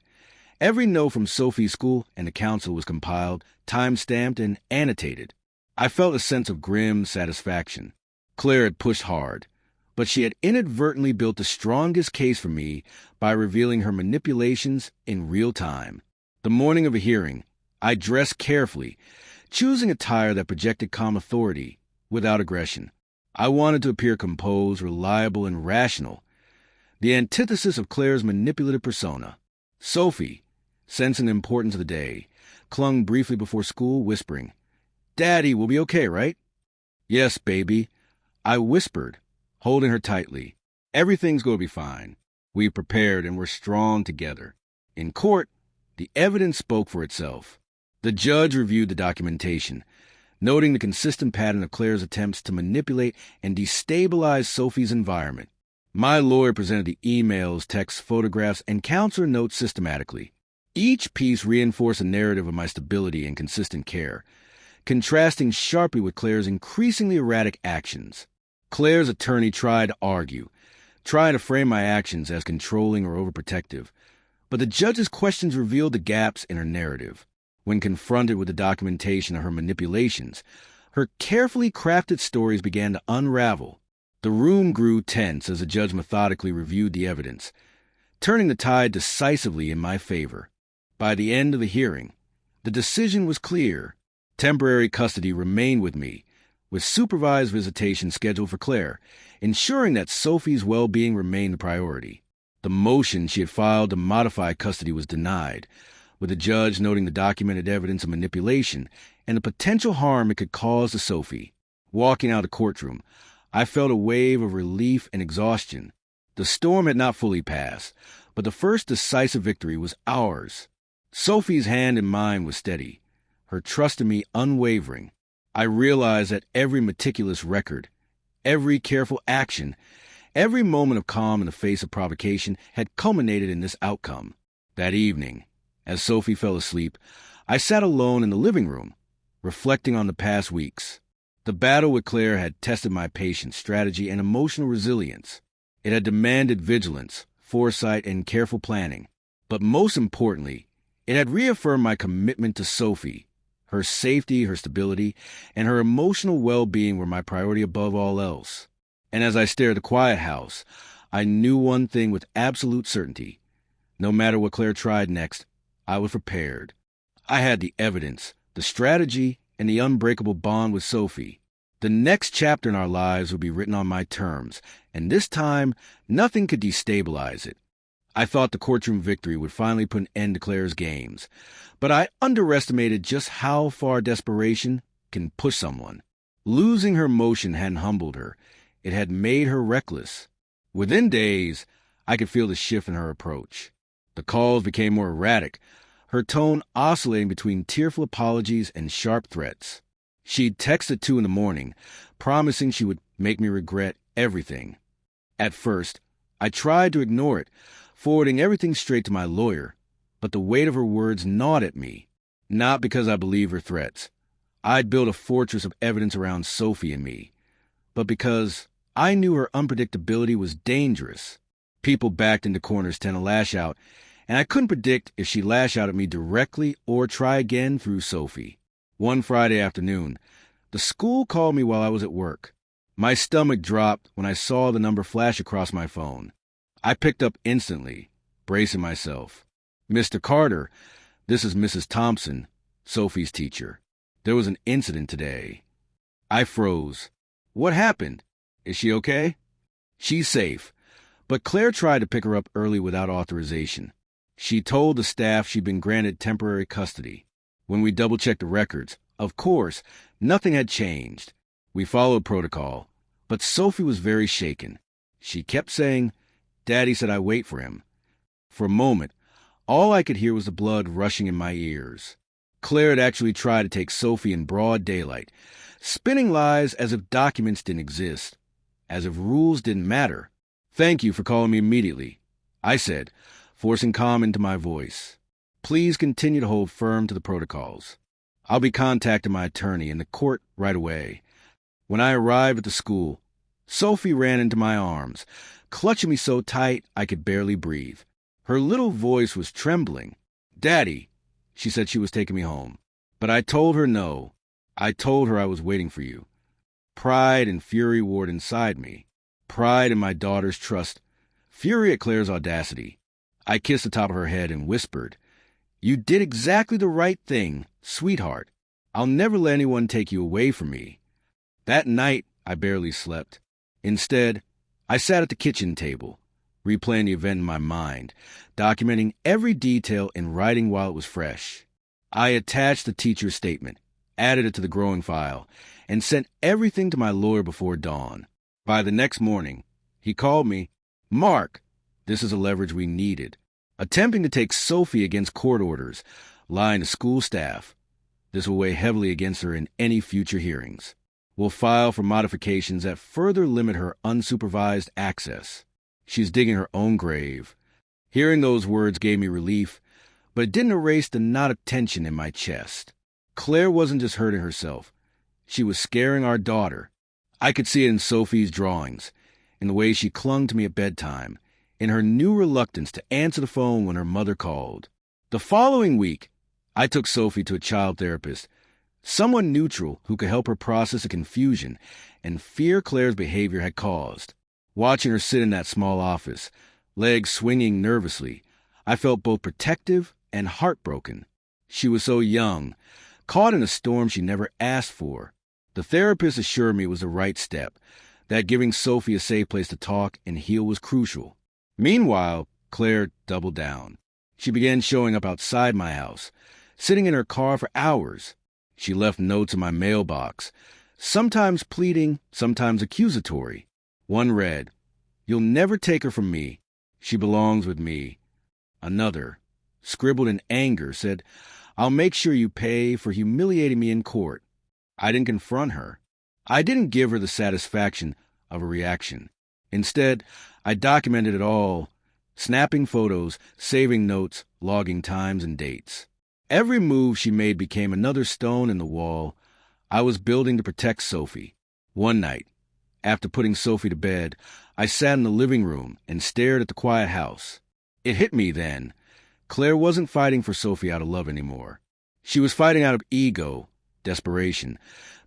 every note from Sophie's school and the council was compiled, time-stamped, and annotated. I felt a sense of grim satisfaction. Claire had pushed hard, but she had inadvertently built the strongest case for me by revealing her manipulations in real time. The morning of a hearing, I dressed carefully, choosing attire that projected calm authority without aggression. I wanted to appear composed, reliable, and rational, the antithesis of Claire's manipulative persona. Sophie, sensing the importance of the day, clung briefly before school, whispering, "Daddy will be okay, right?" "Yes, baby," I whispered, holding her tightly. "Everything's going to be fine." We prepared and were strong together. In court, the evidence spoke for itself. The judge reviewed the documentation, noting the consistent pattern of Claire's attempts to manipulate and destabilize Sophie's environment. My lawyer presented the emails, texts, photographs, and counselor notes systematically. Each piece reinforced a narrative of my stability and consistent care, contrasting sharply with Claire's increasingly erratic actions. Claire's attorney tried to argue, trying to frame my actions as controlling or overprotective, but the judge's questions revealed the gaps in her narrative. When confronted with the documentation of her manipulations, her carefully crafted stories began to unravel. The room grew tense as the judge methodically reviewed the evidence, turning the tide decisively in my favor. By the end of the hearing, the decision was clear. Temporary custody remained with me, with supervised visitation scheduled for Claire, ensuring that Sophie's well-being remained the priority. The motion she had filed to modify custody was denied, with the judge noting the documented evidence of manipulation and the potential harm it could cause to Sophie. Walking out of the courtroom, I felt a wave of relief and exhaustion. The storm had not fully passed, but the first decisive victory was ours. Sophie's hand in mine was steady, her trust in me unwavering. I realized that every meticulous record, every careful action, every moment of calm in the face of provocation had culminated in this outcome. That evening, as Sophie fell asleep, I sat alone in the living room, reflecting on the past weeks. The battle with Claire had tested my patience, strategy, and emotional resilience. It had demanded vigilance, foresight, and careful planning. But most importantly, it had reaffirmed my commitment to Sophie. Her safety, her stability, and her emotional well-being were my priority above all else. And as I stared at the quiet house, I knew one thing with absolute certainty. No matter what Claire tried next, I was prepared. I had the evidence, the strategy, and the unbreakable bond with Sophie. The next chapter in our lives would be written on my terms, and this time, nothing could destabilize it. I thought the courtroom victory would finally put an end to Claire's games, but I underestimated just how far desperation can push someone. Losing her motion hadn't humbled her. It had made her reckless. Within days, I could feel the shift in her approach. The calls became more erratic, her tone oscillating between tearful apologies and sharp threats. She'd text at 2 a.m, promising she would make me regret everything. At first, I tried to ignore it, forwarding everything straight to my lawyer, but the weight of her words gnawed at me. Not because I believed her threats. I'd built a fortress of evidence around Sophie and me, but because I knew her unpredictability was dangerous. People backed into corners tend to lash out, and I couldn't predict if she'd lash out at me directly or try again through Sophie. One Friday afternoon, the school called me while I was at work. My stomach dropped when I saw the number flash across my phone. I picked up instantly, bracing myself. "Mr. Carter, this is Mrs. Thompson, Sophie's teacher. There was an incident today." I froze. "What happened? Is she okay?" "She's safe, but Claire tried to pick her up early without authorization. She told the staff she'd been granted temporary custody. When we double-checked the records, of course, nothing had changed. We followed protocol, but Sophie was very shaken. She kept saying, 'Daddy said I wait for him.' For a moment, All I could hear was the blood rushing in my ears. Claire had actually tried to take Sophie in broad daylight, spinning lies as if documents didn't exist, as if rules didn't matter. "Thank you for calling me immediately," I said, forcing calm into my voice. "Please continue to hold firm to the protocols. I'll be contacting my attorney and the court right away." When I arrived at the school, Sophie ran into my arms, clutching me so tight I could barely breathe. Her little voice was trembling. "Daddy," she said she was taking me home. But I told her no. I told her I was waiting for you. Pride and fury warred inside me. Pride in my daughter's trust, fury at Claire's audacity. I kissed the top of her head and whispered, "You did exactly the right thing, sweetheart. I'll never let anyone take you away from me." That night, I barely slept. Instead, I sat at the kitchen table, replaying the event in my mind, documenting every detail in writing while it was fresh. I attached the teacher's statement, added it to the growing file, and sent everything to my lawyer before dawn. By the next morning, he called me. "Mark, this is a leverage we needed. Attempting to take Sophie against court orders, lying to school staff. This will weigh heavily against her in any future hearings. We'll file for modifications that further limit her unsupervised access. She's digging her own grave." Hearing those words gave me relief, but it didn't erase the knot of tension in my chest. Claire wasn't just hurting herself. She was scaring our daughter. I could see it in Sophie's drawings, in the way she clung to me at bedtime, in her new reluctance to answer the phone when her mother called. The following week, I took Sophie to a child therapist, someone neutral who could help her process the confusion and fear Claire's behavior had caused. Watching her sit in that small office, legs swinging nervously, I felt both protective and heartbroken. She was so young, caught in a storm she never asked for. The therapist assured me it was the right step, that giving Sophie a safe place to talk and heal was crucial. Meanwhile, Claire doubled down. She began showing up outside my house, sitting in her car for hours. She left notes in my mailbox, sometimes pleading, sometimes accusatory. One read, "You'll never take her from me. She belongs with me." Another, scribbled in anger, said, "I'll make sure you pay for humiliating me in court." I didn't confront her. I didn't give her the satisfaction of a reaction. Instead, I documented it all, snapping photos, saving notes, logging times and dates. Every move she made became another stone in the wall I was building to protect Sophie. One night, after putting Sophie to bed, I sat in the living room and stared at the quiet house. It hit me then. Claire wasn't fighting for Sophie out of love anymore. She was fighting out of ego, desperation,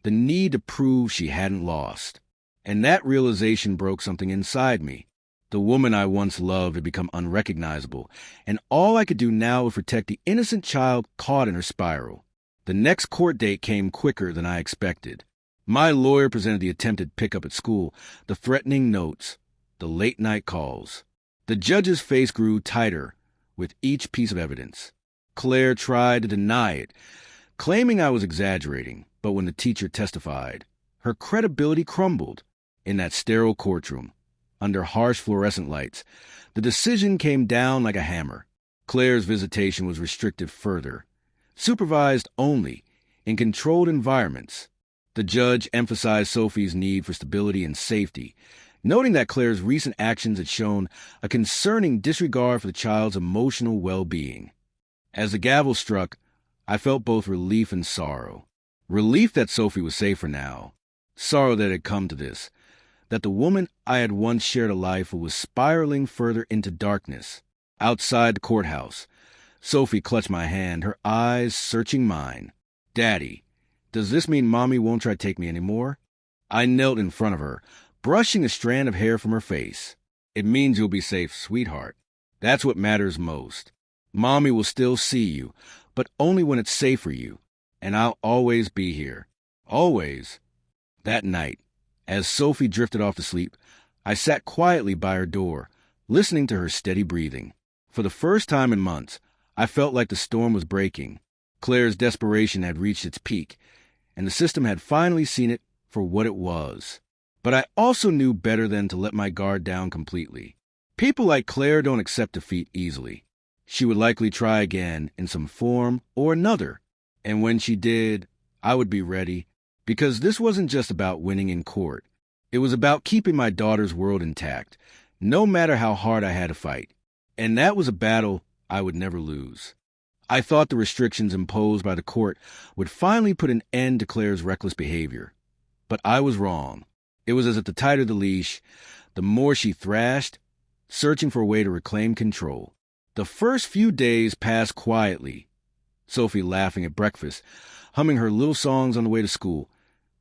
the need to prove she hadn't lost. And that realization broke something inside me. The woman I once loved had become unrecognizable, and all I could do now was protect the innocent child caught in her spiral. The next court date came quicker than I expected. My lawyer presented the attempted pickup at school, the threatening notes, the late-night calls. The judge's face grew tighter with each piece of evidence. Claire tried to deny it, claiming I was exaggerating, but when the teacher testified, her credibility crumbled. In that sterile courtroom, under harsh fluorescent lights, the decision came down like a hammer. Claire's visitation was restricted further, supervised only, in controlled environments. The judge emphasized Sophie's need for stability and safety, noting that Claire's recent actions had shown a concerning disregard for the child's emotional well-being. As the gavel struck, I felt both relief and sorrow. Relief that Sophie was safer now. Sorrow that it had come to this, that the woman I had once shared a life with was spiraling further into darkness. Outside the courthouse, Sophie clutched my hand, her eyes searching mine. "Daddy, does this mean Mommy won't try to take me anymore?" I knelt in front of her, brushing a strand of hair from her face. "It means you'll be safe, sweetheart. That's what matters most. Mommy will still see you, but only when it's safe for you. And I'll always be here. Always." That night, as Sophie drifted off to sleep, I sat quietly by her door, listening to her steady breathing. For the first time in months, I felt like the storm was breaking. Claire's desperation had reached its peak, and the system had finally seen it for what it was. But I also knew better than to let my guard down completely. People like Claire don't accept defeat easily. She would likely try again in some form or another. And when she did, I would be ready, because this wasn't just about winning in court. It was about keeping my daughter's world intact, no matter how hard I had to fight. And that was a battle I would never lose. I thought the restrictions imposed by the court would finally put an end to Claire's reckless behavior. But I was wrong. It was as if the tighter the leash, the more she thrashed, searching for a way to reclaim control. The first few days passed quietly. Sophie laughing at breakfast, humming her little songs on the way to school,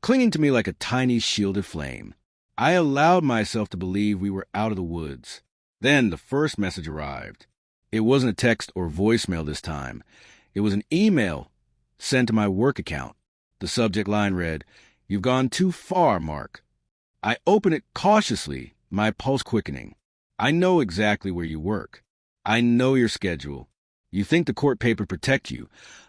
clinging to me like a tiny shielded flame. I allowed myself to believe we were out of the woods. Then the first message arrived. It wasn't a text or voicemail this time. It was an email sent to my work account. The subject line read, "You've gone too far, Mark." I opened it cautiously, my pulse quickening. I know exactly where you work. I know your schedule. You think the court paper protect you,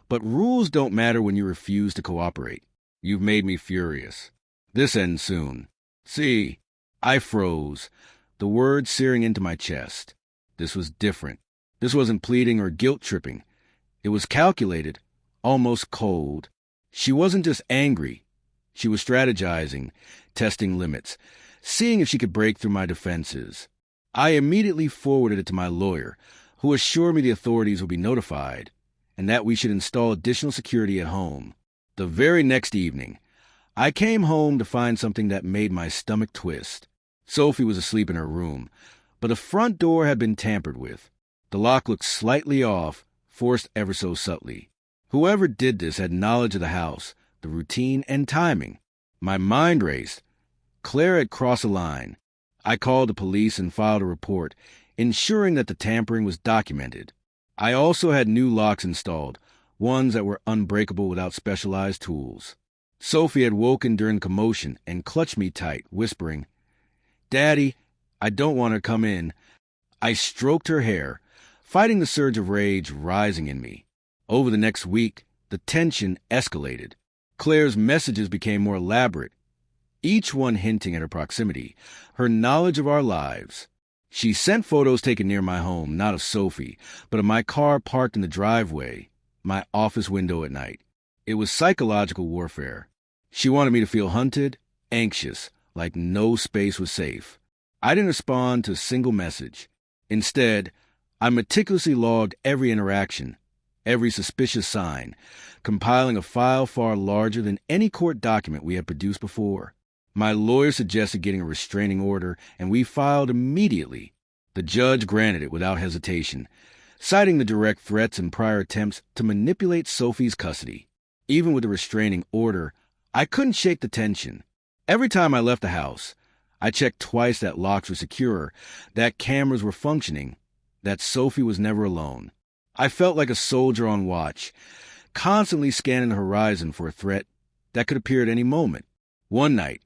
but rules don't matter when you refuse to cooperate. You've made me furious. This ends soon. See, I froze, the words searing into my chest. This was different. This wasn't pleading or guilt-tripping. It was calculated, almost cold. She wasn't just angry. She was strategizing, testing limits, seeing if she could break through my defenses. I immediately forwarded it to my lawyer, who assured me the authorities would be notified, and that we should install additional security at home. The very next evening, I came home to find something that made my stomach twist. Sophie was asleep in her room, but the front door had been tampered with. The lock looked slightly off, forced ever so subtly. Whoever did this had knowledge of the house, the routine, and timing. My mind raced. Claire had crossed a line. I called the police and filed a report, ensuring that the tampering was documented. I also had new locks installed, ones that were unbreakable without specialized tools. Sophie had woken during commotion and clutched me tight, whispering, "Daddy, I don't want her to come in." I stroked her hair, fighting the surge of rage rising in me. Over the next week, the tension escalated. Claire's messages became more elaborate, each one hinting at her proximity, her knowledge of our lives. She sent photos taken near my home, not of Sophie, but of my car parked in the driveway, my office window at night. It was psychological warfare. She wanted me to feel hunted, anxious, like no space was safe. I didn't respond to a single message. Instead, I meticulously logged every interaction, every suspicious sign, compiling a file far larger than any court document we had produced before. My lawyer suggested getting a restraining order, and we filed immediately. The judge granted it without hesitation, citing the direct threats and prior attempts to manipulate Sophie's custody. Even with the restraining order, I couldn't shake the tension. Every time I left the house, I checked twice that locks were secure, that cameras were functioning, that Sophie was never alone. I felt like a soldier on watch, constantly scanning the horizon for a threat that could appear at any moment. One night,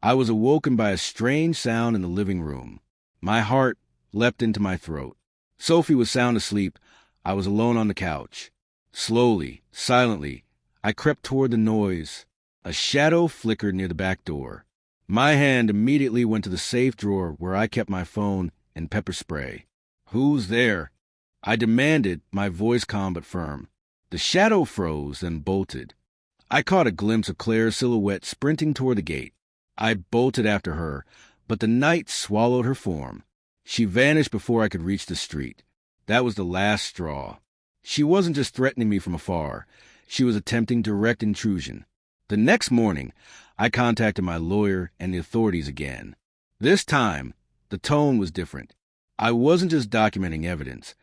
I was awoken by a strange sound in the living room. My heart leapt into my throat. Sophie was sound asleep. I was alone on the couch. Slowly, silently, I crept toward the noise. A shadow flickered near the back door. My hand immediately went to the safe drawer where I kept my phone and pepper spray. "Who's there?" I demanded, my voice calm but firm. The shadow froze, then bolted. I caught a glimpse of Claire's silhouette sprinting toward the gate. I bolted after her, but the night swallowed her form. She vanished before I could reach the street. That was the last straw. She wasn't just threatening me from afar. She was attempting direct intrusion. The next morning, I contacted my lawyer and the authorities again. This time, the tone was different. I wasn't just documenting evidence.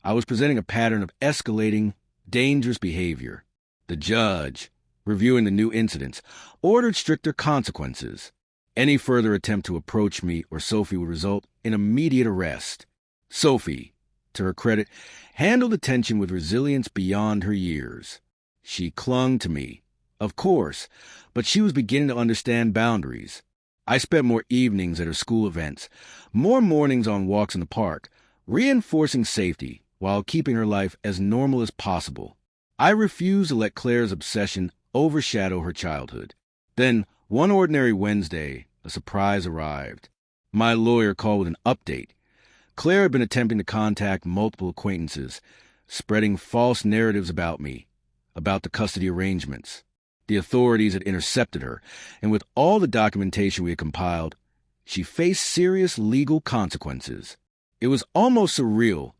I was presenting a pattern of escalating, dangerous behavior. The judge, reviewing the new incidents, ordered stricter consequences. Any further attempt to approach me or Sophie would result in immediate arrest. Sophie, to her credit, handled the tension with resilience beyond her years. She clung to me, of course, but she was beginning to understand boundaries. I spent more evenings at her school events, more mornings on walks in the park, reinforcing safety while keeping her life as normal as possible. I refused to let Claire's obsession overshadow her childhood. Then, one ordinary Wednesday, a surprise arrived. My lawyer called with an update. Claire had been attempting to contact multiple acquaintances, spreading false narratives about me, about the custody arrangements. The authorities had intercepted her, and with all the documentation we had compiled, she faced serious legal consequences. It was almost surreal.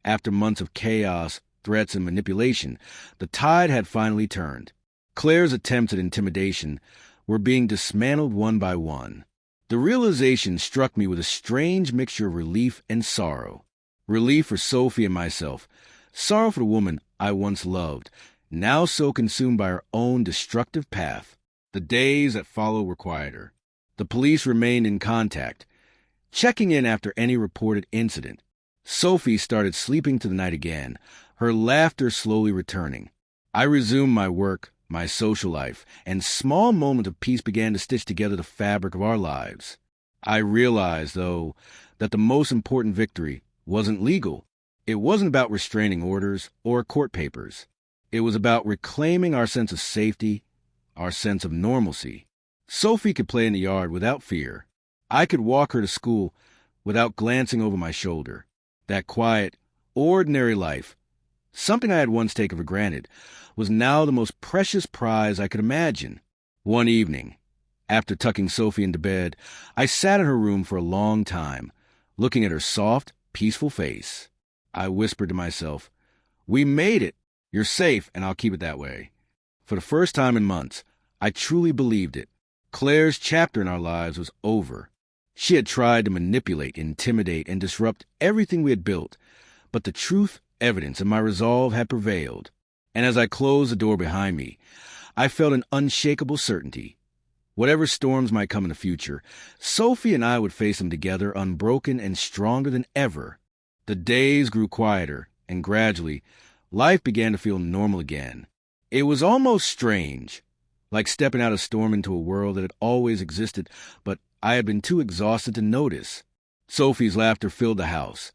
After months of chaos, threats, and manipulation, the tide had finally turned. Claire's attempts at intimidation were being dismantled one by one. The realization struck me with a strange mixture of relief and sorrow. Relief for Sophie and myself, sorrow for the woman I once loved, now so consumed by her own destructive path. The days that followed were quieter. The police remained in contact, checking in after any reported incident. Sophie started sleeping through the night again, her laughter slowly returning. I resumed my work, my social life, and small moments of peace began to stitch together the fabric of our lives. I realized, though, that the most important victory wasn't legal. It wasn't about restraining orders or court papers. It was about reclaiming our sense of safety, our sense of normalcy. Sophie could play in the yard without fear. I could walk her to school without glancing over my shoulder. That quiet, ordinary life, something I had once taken for granted, was now the most precious prize I could imagine. One evening, after tucking Sophie into bed, I sat in her room for a long time, looking at her soft, peaceful face. I whispered to myself, "We made it. You're safe, and I'll keep it that way." For the first time in months, I truly believed it. Claire's chapter in our lives was over. She had tried to manipulate, intimidate, and disrupt everything we had built, but the truth, evidence, and my resolve had prevailed. And as I closed the door behind me, I felt an unshakable certainty. Whatever storms might come in the future, Sophie and I would face them together, unbroken and stronger than ever. The days grew quieter, and gradually, life began to feel normal again. It was almost strange, like stepping out of a storm into a world that had always existed, but I had been too exhausted to notice. Sophie's laughter filled the house,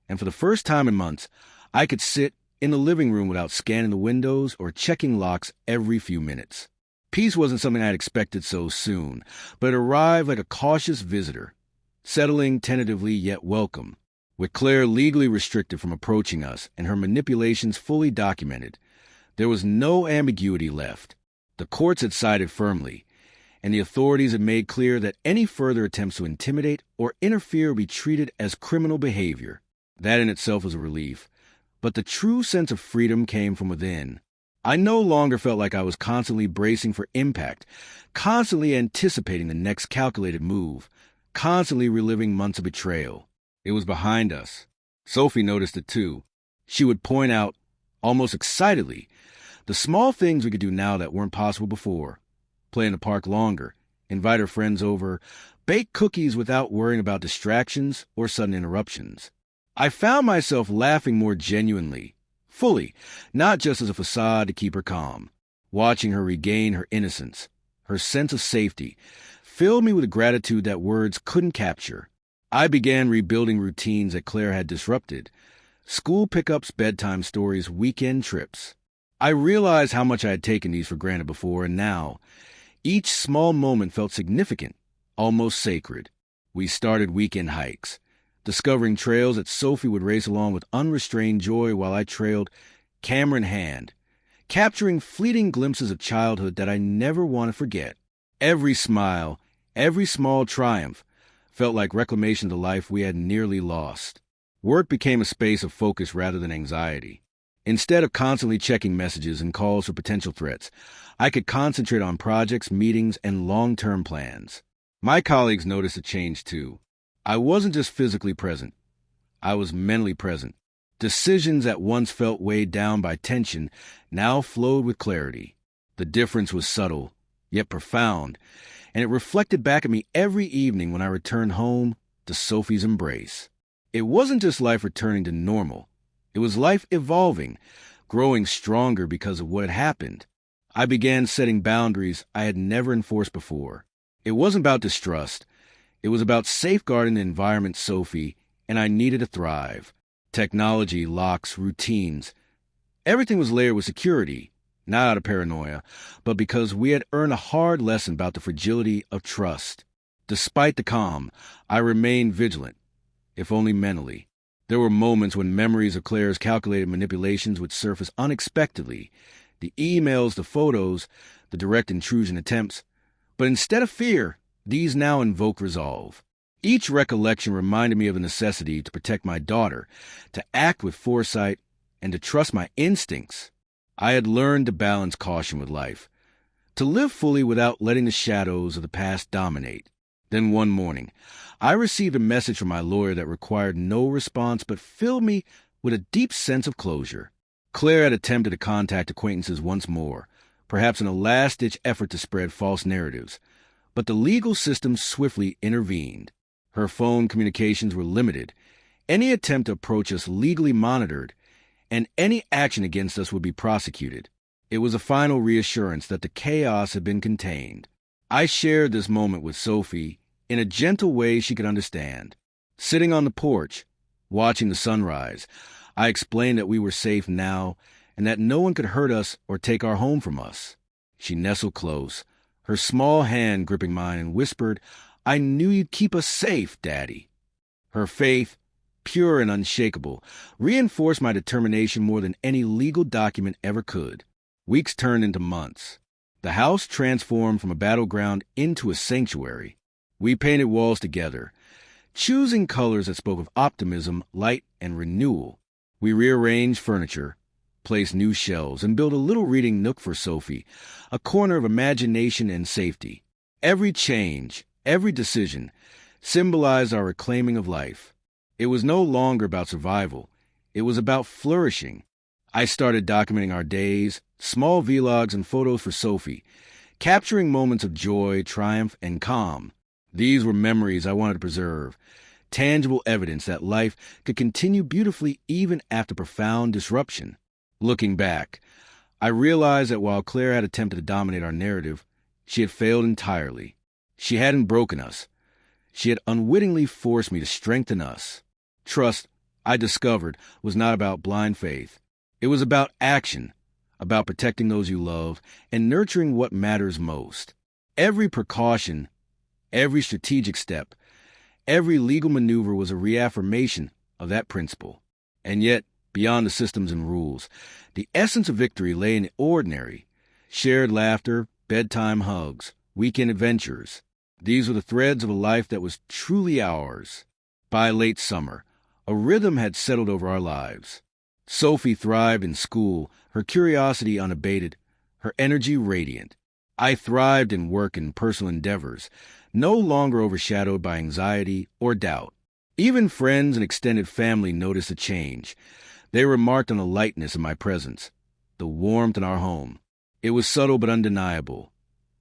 and for the first time in months, I could sit in the living room without scanning the windows or checking locks every few minutes. Peace wasn't something I had expected so soon, but it arrived like a cautious visitor, settling tentatively yet welcome. With Claire legally restricted from approaching us and her manipulations fully documented, there was no ambiguity left. The courts had sided firmly, and the authorities had made clear that any further attempts to intimidate or interfere would be treated as criminal behavior. That in itself was a relief, but the true sense of freedom came from within. I no longer felt like I was constantly bracing for impact, constantly anticipating the next calculated move, constantly reliving months of betrayal. It was behind us. Sophie noticed it too. She would point out, almost excitedly, the small things we could do now that weren't possible before. Play in the park longer, invite her friends over, bake cookies without worrying about distractions or sudden interruptions. I found myself laughing more genuinely, fully, not just as a facade to keep her calm. Watching her regain her innocence, her sense of safety, filled me with a gratitude that words couldn't capture. I began rebuilding routines that Claire had disrupted. School pickups, bedtime stories, weekend trips. I realized how much I had taken these for granted before, and now, each small moment felt significant, almost sacred. We started weekend hikes, discovering trails that Sophie would race along with unrestrained joy while I trailed, camera in hand, capturing fleeting glimpses of childhood that I never want to forget. Every smile, every small triumph, felt like reclamation of the life we had nearly lost. Work became a space of focus rather than anxiety. Instead of constantly checking messages and calls for potential threats, I could concentrate on projects, meetings, and long-term plans. My colleagues noticed a change too. I wasn't just physically present. I was mentally present. Decisions that once felt weighed down by tension now flowed with clarity. The difference was subtle, yet profound, and it reflected back at me every evening when I returned home to Sophie's embrace. It wasn't just life returning to normal. It was life evolving, growing stronger because of what had happened. I began setting boundaries I had never enforced before. It wasn't about distrust. It was about safeguarding the environment Sophie and I needed to thrive. Technology, locks, routines. Everything was layered with security, not out of paranoia, but because we had earned a hard lesson about the fragility of trust. Despite the calm, I remained vigilant, if only mentally. There were moments when memories of Claire's calculated manipulations would surface unexpectedly. The emails, the photos, the direct intrusion attempts. But instead of fear, these now invoked resolve. Each recollection reminded me of the necessity to protect my daughter, to act with foresight, and to trust my instincts. I had learned to balance caution with life, to live fully without letting the shadows of the past dominate. Then one morning, I received a message from my lawyer that required no response but filled me with a deep sense of closure. Claire had attempted to contact acquaintances once more, perhaps in a last-ditch effort to spread false narratives, but the legal system swiftly intervened. Her phone communications were limited, any attempt to approach us legally monitored, and any action against us would be prosecuted. It was a final reassurance that the chaos had been contained. I shared this moment with Sophie in a gentle way she could understand. Sitting on the porch, watching the sunrise, I explained that we were safe now and that no one could hurt us or take our home from us. She nestled close, her small hand gripping mine, and whispered, "I knew you'd keep us safe, Daddy." Her faith, pure and unshakable, reinforced my determination more than any legal document ever could. Weeks turned into months. The house transformed from a battleground into a sanctuary. We painted walls together, choosing colors that spoke of optimism, light, and renewal. We rearranged furniture, placed new shelves, and built a little reading nook for Sophie, a corner of imagination and safety. Every change, every decision, symbolized our reclaiming of life. It was no longer about survival. It was about flourishing. I started documenting our days, small vlogs and photos for Sophie, capturing moments of joy, triumph, and calm. These were memories I wanted to preserve, tangible evidence that life could continue beautifully even after profound disruption. Looking back, I realized that while Claire had attempted to dominate our narrative, she had failed entirely. She hadn't broken us. She had unwittingly forced me to strengthen us. Trust, I discovered, was not about blind faith. It was about action, about protecting those you love and nurturing what matters most. Every precaution, every strategic step, every legal maneuver was a reaffirmation of that principle. And yet, beyond the systems and rules, the essence of victory lay in the ordinary. Shared laughter, bedtime hugs, weekend adventures. These were the threads of a life that was truly ours. By late summer, a rhythm had settled over our lives. Sophie thrived in school, her curiosity unabated, her energy radiant. I thrived in work and personal endeavors, no longer overshadowed by anxiety or doubt. Even friends and extended family noticed a change. They remarked on the lightness of my presence, the warmth in our home. It was subtle but undeniable.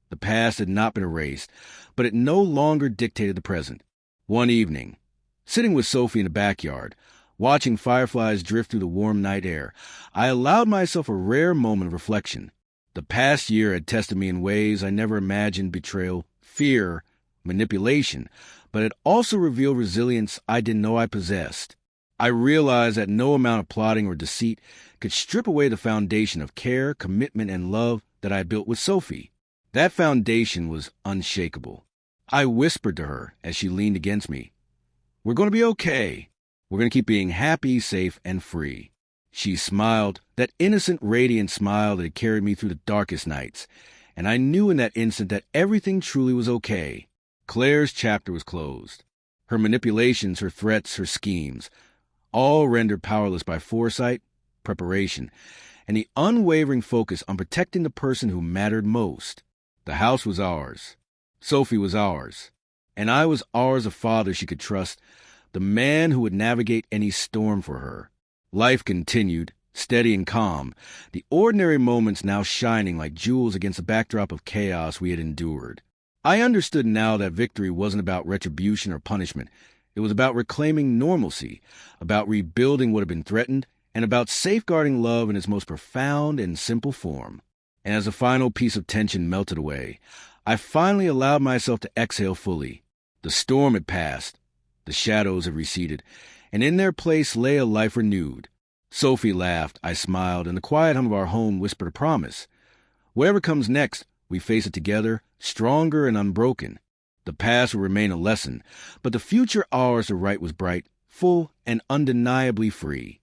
The past had not been erased, but it no longer dictated the present. One evening, sitting with Sophie in the backyard, watching fireflies drift through the warm night air, I allowed myself a rare moment of reflection. The past year had tested me in ways I never imagined: betrayal, fear, manipulation, but it also revealed resilience I didn't know I possessed. I realized that no amount of plotting or deceit could strip away the foundation of care, commitment, and love that I had built with Sophie. That foundation was unshakable. I whispered to her as she leaned against me, "We're going to be okay. We're going to keep being happy, safe, and free." She smiled, that innocent, radiant smile that had carried me through the darkest nights, and I knew in that instant that everything truly was okay. Claire's chapter was closed. Her manipulations, her threats, her schemes, all rendered powerless by foresight, preparation, and the unwavering focus on protecting the person who mattered most. The house was ours. Sophie was ours. And I was ours, a father she could trust, the man who would navigate any storm for her. Life continued, steady and calm, the ordinary moments now shining like jewels against the backdrop of chaos we had endured. I understood now that victory wasn't about retribution or punishment. It was about reclaiming normalcy, about rebuilding what had been threatened, and about safeguarding love in its most profound and simple form. And as the final piece of tension melted away, I finally allowed myself to exhale fully. The storm had passed, the shadows had receded, and in their place lay a life renewed. Sophie laughed, I smiled, and the quiet hum of our home whispered a promise. Whatever comes next, we face it together, stronger and unbroken. The past will remain a lesson, but the future ours to write was bright, full, and undeniably free.